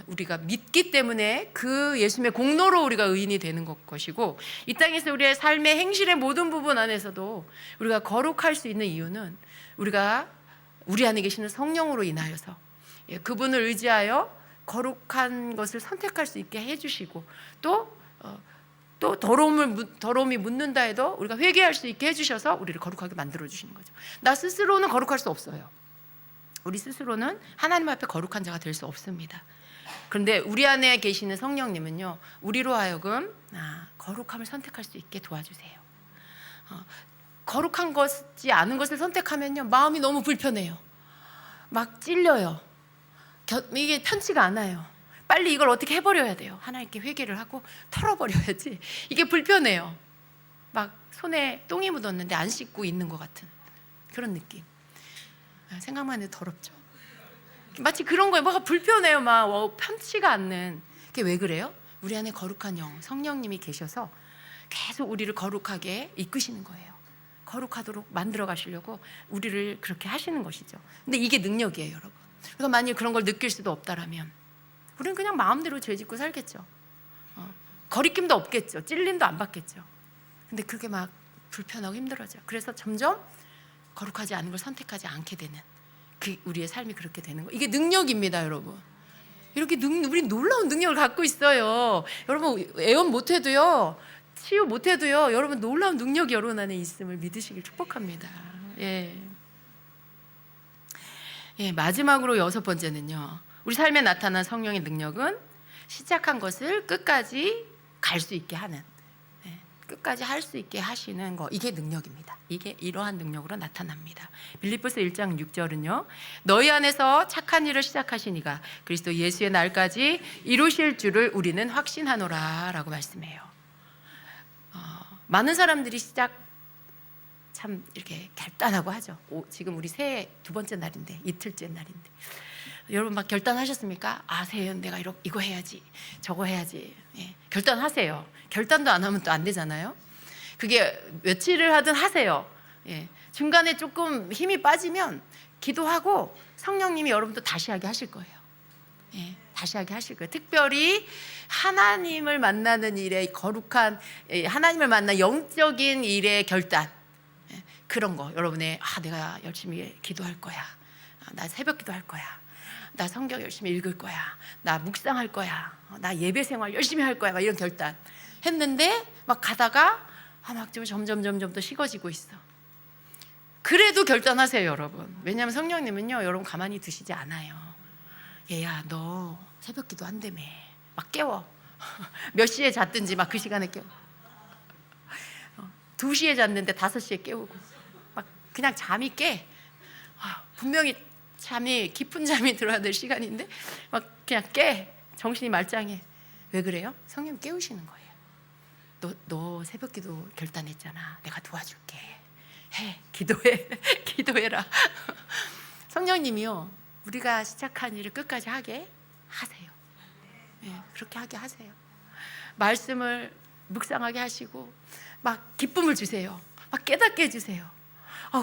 우리가 믿기 때문에 그 예수님의 공로로 우리가 의인이 되는 것이고, 이 땅에서 우리의 삶의 행실의 모든 부분 안에서도 우리가 거룩할 수 있는 이유는 우리가 우리 안에 계시는 성령으로 인하여서 그분을 의지하여 거룩한 것을 선택할 수 있게 해주시고, 또 더러움이 묻는다 해도 우리가 회개할 수 있게 해주셔서 우리를 거룩하게 만들어 주시는 거죠. 나 스스로는 거룩할 수 없어요. 우리 스스로는 하나님 앞에 거룩한 자가 될 수 없습니다. 그런데 우리 안에 계시는 성령님은요, 우리로 하여금 거룩함을 선택할 수 있게 도와주세요. 거룩한 것이 않은 것을 선택하면요, 마음이 너무 불편해요. 막 찔려요. 이게 편치가 않아요. 빨리 이걸 어떻게 해버려야 돼요. 하나님께 회개를 하고 털어버려야지. 이게 불편해요. 막 손에 똥이 묻었는데 안 씻고 있는 것 같은 그런 느낌. 생각만 해도 더럽죠. 마치 그런 거에 뭐가 불편해요. 막 편치가 않는. 그게 왜 그래요? 우리 안에 거룩한 영, 성령님이 계셔서 계속 우리를 거룩하게 이끄시는 거예요. 거룩하도록 만들어 가시려고 우리를 그렇게 하시는 것이죠. 근데 이게 능력이에요, 여러분. 그래서 만약 그런 걸 느낄 수도 없다라면 우리는 그냥 마음대로 죄 짓고 살겠죠. 거리낌도 없겠죠. 찔림도 안 받겠죠. 근데 그게 막 불편하고 힘들어져요. 그래서 점점 거룩하지 않은 걸 선택하지 않게 되는, 우리의 삶이 그렇게 되는 거예요. 이게 능력입니다, 여러분. 이렇게 우리 놀라운 능력을 갖고 있어요. 여러분 애원 못해도요, 치유 못해도요, 여러분 놀라운 능력이 여러분 안에 있음을 믿으시길 축복합니다. 마지막으로 6번째는요, 우리 삶에 나타난 성령의 능력은 시작한 것을 끝까지 갈 수 있게 하는, 끝까지 할 수 있게 하시는 거, 이게 능력입니다. 이게 이러한 능력으로 나타납니다. 빌립보서 1장 6절은요, 너희 안에서 착한 일을 시작하신 이가 그리스도 예수의 날까지 이루실 줄을 우리는 확신하노라 라고 말씀해요. 많은 사람들이 시작 참 이렇게 결단하고 하죠. 지금 우리 새해 두 번째 날인데, 이틀째 날인데, 여러분 막 결단하셨습니까? 아, 새해는 내가 이거 해야지, 저거 해야지. 결단하세요. 결단도 안 하면 또 안 되잖아요. 그게 며칠을 하든 하세요. 중간에 조금 힘이 빠지면 기도하고 성령님이 여러분도 다시 하게 하실 거예요. 다시 하게 하실 거예요. 특별히 하나님을 만나는 일에, 거룩한 하나님을 만난 영적인 일의 결단, 그런 거 여러분의, 내가 열심히 기도할 거야, 나 새벽 기도할 거야, 나 성경 열심히 읽을 거야, 나 묵상할 거야, 나 예배 생활 열심히 할 거야, 막 이런 결단 했는데 막 가다가 막 좀 점점 더 식어지고 있어. 그래도 결단하세요, 여러분. 왜냐하면 성령님은요, 여러분 가만히 두시지 않아요. 얘야, 너 새벽 기도 한다며. 막 깨워. 몇 시에 잤든지 막 그 시간에 깨워. 2시에 잤는데 5시에 깨우고, 막 그냥 잠이 깨. 분명히 잠이, 깊은 잠이 들어야 될 시간인데 막 그냥 깨. 정신이 말짱해. 왜 그래요? 성령 깨우시는 거예요. 너 새벽 기도 결단했잖아. 내가 도와줄게. 해. 기도해. 기도해라. 성령님이요, 우리가 시작한 일을 끝까지 하게 하세요. 그렇게 하게 하세요. 말씀을 묵상하게 하시고 막 기쁨을 주세요. 막 깨닫게 해주세요.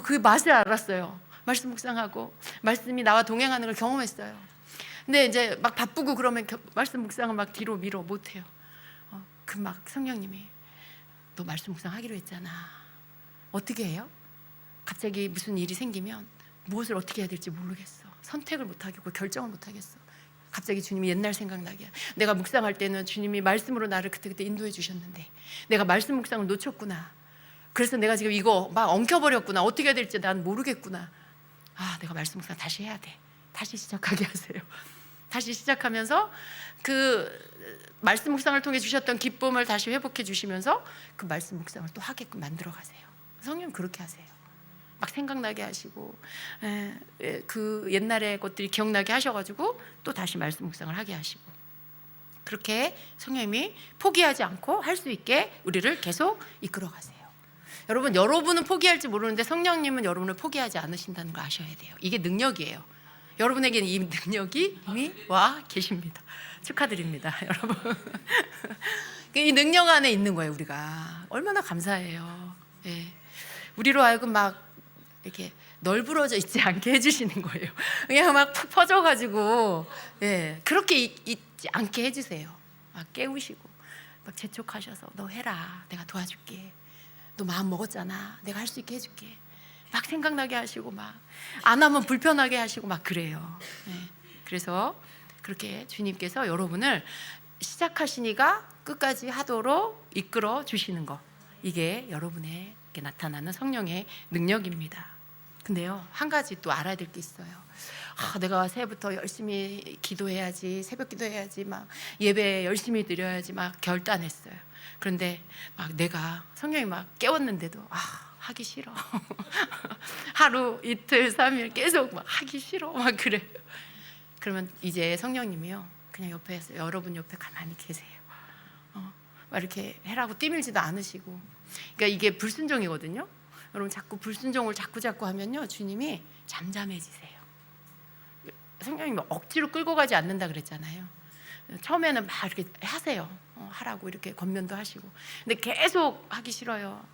그 맛을 알았어요. 말씀 묵상하고 말씀이 나와 동행하는 걸 경험했어요. 근데 이제 막 바쁘고 그러면 말씀 묵상을 막 뒤로 밀어 못해요. 그 막 성령님이, 너 말씀 묵상하기로 했잖아. 어떻게 해요? 갑자기 무슨 일이 생기면 무엇을 어떻게 해야 될지 모르겠어. 선택을 못하겠고 결정을 못하겠어. 갑자기 주님이 옛날 생각나게. 내가 묵상할 때는 주님이 말씀으로 나를 그때 인도해 주셨는데 내가 말씀 묵상을 놓쳤구나. 그래서 내가 지금 이거 막 엉켜버렸구나. 어떻게 해야 될지 난 모르겠구나. 내가 말씀 묵상 다시 해야 돼. 다시 시작하게 하세요. 다시 시작하면서 그 말씀 묵상을 통해 주셨던 기쁨을 다시 회복해 주시면서 그 말씀 묵상을 또 하게끔 만들어 가세요. 성령 그렇게 하세요. 막 생각나게 하시고, 그 옛날의 것들이 기억나게 하셔가지고 또 다시 말씀 묵상을 하게 하시고, 그렇게 성령님이 포기하지 않고 할 수 있게 우리를 계속 이끌어 가세요. 여러분은 포기할지 모르는데 성령님은 여러분을 포기하지 않으신다는 걸 아셔야 돼요. 이게 능력이에요. 여러분에게는 이 능력이 이미 와 계십니다. 축하드립니다, 여러분. 이 능력 안에 있는 거예요. 우리가 얼마나 감사해요. 우리로 하여금 막 이렇게 널브러져 있지 않게 해주시는 거예요. 그냥 막 푹 퍼져가지고, 그렇게 있지 않게 해주세요. 막 깨우시고, 막 재촉하셔서 너 해라, 내가 도와줄게. 너 마음 먹었잖아, 내가 할 수 있게 해줄게. 막 생각나게 하시고, 막 안 하면 불편하게 하시고 막 그래요. 그래서 그렇게 주님께서 여러분을 시작하시니까 끝까지 하도록 이끌어 주시는 거, 이게 여러분에게 나타나는 성령의 능력입니다. 근데요, 한 가지 또 알아야 될 게 있어요. 내가 새해부터 열심히 기도해야지, 새벽 기도해야지, 막 예배 열심히 드려야지 막 결단했어요. 그런데 막 내가 성령이 막 깨웠는데도 하기 싫어. 하루, 이틀, 3일 계속 막 하기 싫어, 막 그래요. 그러면 이제 성령님이요, 그냥 옆에서 여러분 옆에 가만히 계세요. 막 이렇게 해라고 뛰밀지도 않으시고. 그러니까 이게 불순종이거든요. 여러분 자꾸 불순종을 자꾸 하면요, 주님이 잠잠해지세요. 성령님이 억지로 끌고 가지 않는다 그랬잖아요. 처음에는 막 이렇게 하세요. 하라고 이렇게 권면도 하시고. 근데 계속 하기 싫어요.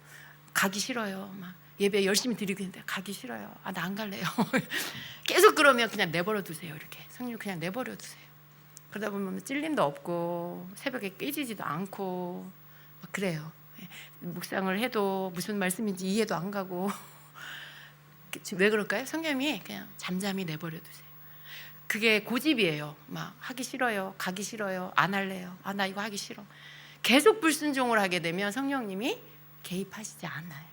가기 싫어요. 막 예배 열심히 드리고 있는데 가기 싫어요. 나 안 갈래요. 계속 그러면 그냥 내버려 두세요. 이렇게 성령 그냥 내버려 두세요. 그러다 보면 찔림도 없고 새벽에 깨지지도 않고 막 그래요. 묵상을 해도 무슨 말씀인지 이해도 안 가고. 왜 그럴까요? 성령님이 그냥 잠잠히 내버려 두세요. 그게 고집이에요. 막 하기 싫어요, 가기 싫어요, 안 할래요, 나 이거 하기 싫어. 계속 불순종을 하게 되면 성령님이 개입하시지 않아요.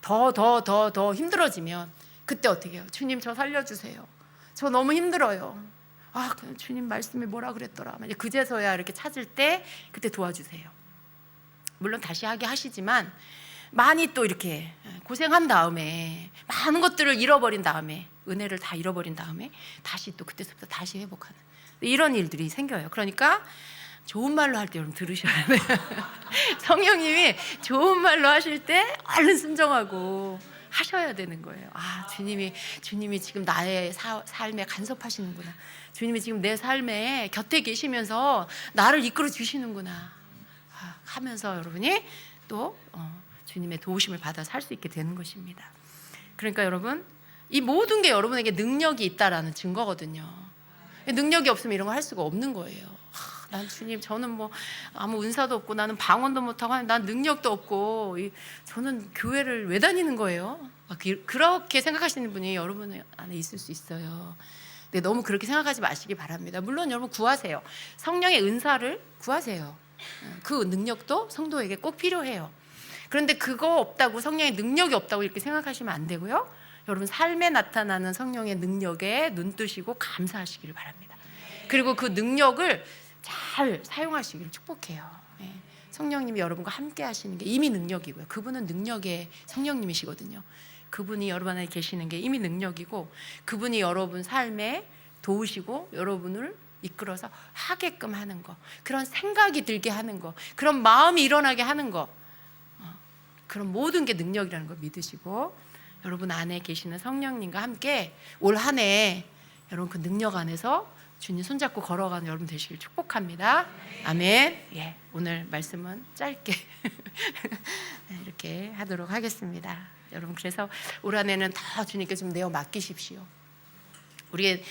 더 힘들어지면 그때 어떻게 해요? 주님, 저 살려주세요. 저 너무 힘들어요. 주님 말씀이 뭐라 그랬더라. 만약 그제서야 이렇게 찾을 때 그때 도와주세요. 물론 다시 하게 하시지만 많이 또 이렇게 고생한 다음에 많은 것들을 잃어버린 다음에 은혜를 다 잃어버린 다음에 다시 또 그때부터 다시 회복하는 이런 일들이 생겨요. 그러니까 좋은 말로 할 때 여러분 들으셔야 돼요. 성령님이 좋은 말로 하실 때 얼른 순종하고 하셔야 되는 거예요. 주님이 지금 나의 삶에 간섭하시는구나. 주님이 지금 내 삶에 곁에 계시면서 나를 이끌어 주시는구나 하면서 여러분이 또 주님의 도우심을 받아 살 수 있게 되는 것입니다. 그러니까 여러분, 이 모든 게 여러분에게 능력이 있다라는 증거거든요. 능력이 없으면 이런 거 할 수가 없는 거예요. 난 주님, 저는 뭐 아무 은사도 없고 나는 방언도 못하고 난 능력도 없고 저는 교회를 왜 다니는 거예요? 그렇게 생각하시는 분이 여러분 안에 있을 수 있어요. 근데 너무 그렇게 생각하지 마시기 바랍니다. 물론 여러분 구하세요. 성령의 은사를 구하세요. 그 능력도 성도에게 꼭 필요해요. 그런데 그거 없다고, 성령의 능력이 없다고 이렇게 생각하시면 안 되고요. 여러분 삶에 나타나는 성령의 능력에 눈 뜨시고 감사하시기를 바랍니다. 그리고 그 능력을 잘 사용하시기를 축복해요. 성령님이 여러분과 함께 하시는 게 이미 능력이고요. 그분은 능력의 성령님이시거든요. 그분이 여러분 안에 계시는 게 이미 능력이고, 그분이 여러분 삶에 도우시고 여러분을 이끌어서 하게끔 하는 거, 그런 생각이 들게 하는 거, 그런 마음이 일어나게 하는 거, 그런 모든 게 능력이라는 걸 믿으시고 여러분 안에 계시는 성령님과 함께 올 한 해 여러분 그 능력 안에서 주님 손잡고 걸어가는 여러분 되시길 축복합니다. 아멘. 예, 오늘 말씀은 짧게 이렇게 하도록 하겠습니다. 여러분, 그래서 올 한 해는 더 주님께 좀 내어 맡기십시오. 우리의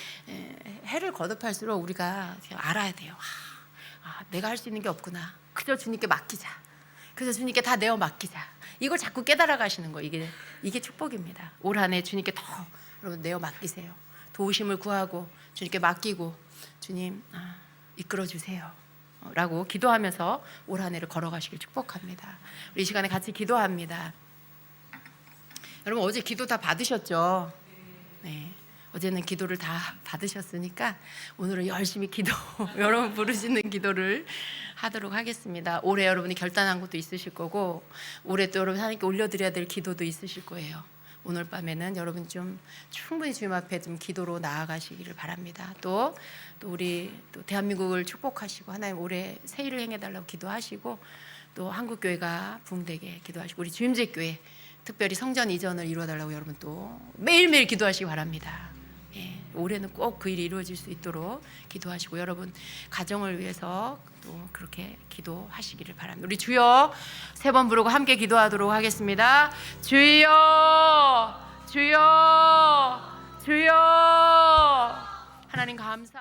해를 거듭할수록 우리가 알아야 돼요. 내가 할 수 있는 게 없구나. 그저 주님께 맡기자. 그래서 주님께 다 내어 맡기자. 이걸 자꾸 깨달아 가시는 거, 이게 축복입니다. 올 한 해 주님께 더 여러분 내어 맡기세요. 도우심을 구하고 주님께 맡기고, 주님 이끌어 주세요 라고 기도하면서 올 한 해를 걸어가시길 축복합니다. 우리 이 시간에 같이 기도합니다. 여러분, 어제 기도 다 받으셨죠? 네. 어제는 기도를 다 받으셨으니까 오늘은 열심히 기도 여러분 부르시는 기도를 하도록 하겠습니다. 올해 여러분이 결단한 것도 있으실 거고, 올해 또 여러분 하나님께 올려드려야 될 기도도 있으실 거예요. 오늘 밤에는 여러분 좀 충분히 주님 앞에 좀 기도로 나아가시기를 바랍니다. 또 우리 또 대한민국을 축복하시고 하나님 올해 새 일을 행해달라고 기도하시고, 또 한국교회가 부흥되게 기도하시고, 우리 주임제교회 특별히 성전 이전을 이루어달라고 여러분 또 매일매일 기도하시기 바랍니다. 올해는 꼭 그 일이 이루어질 수 있도록 기도하시고, 여러분 가정을 위해서 또 그렇게 기도하시기를 바랍니다. 우리 주여 3번 부르고 함께 기도하도록 하겠습니다. 주여, 주여, 주여. 하나님 감사.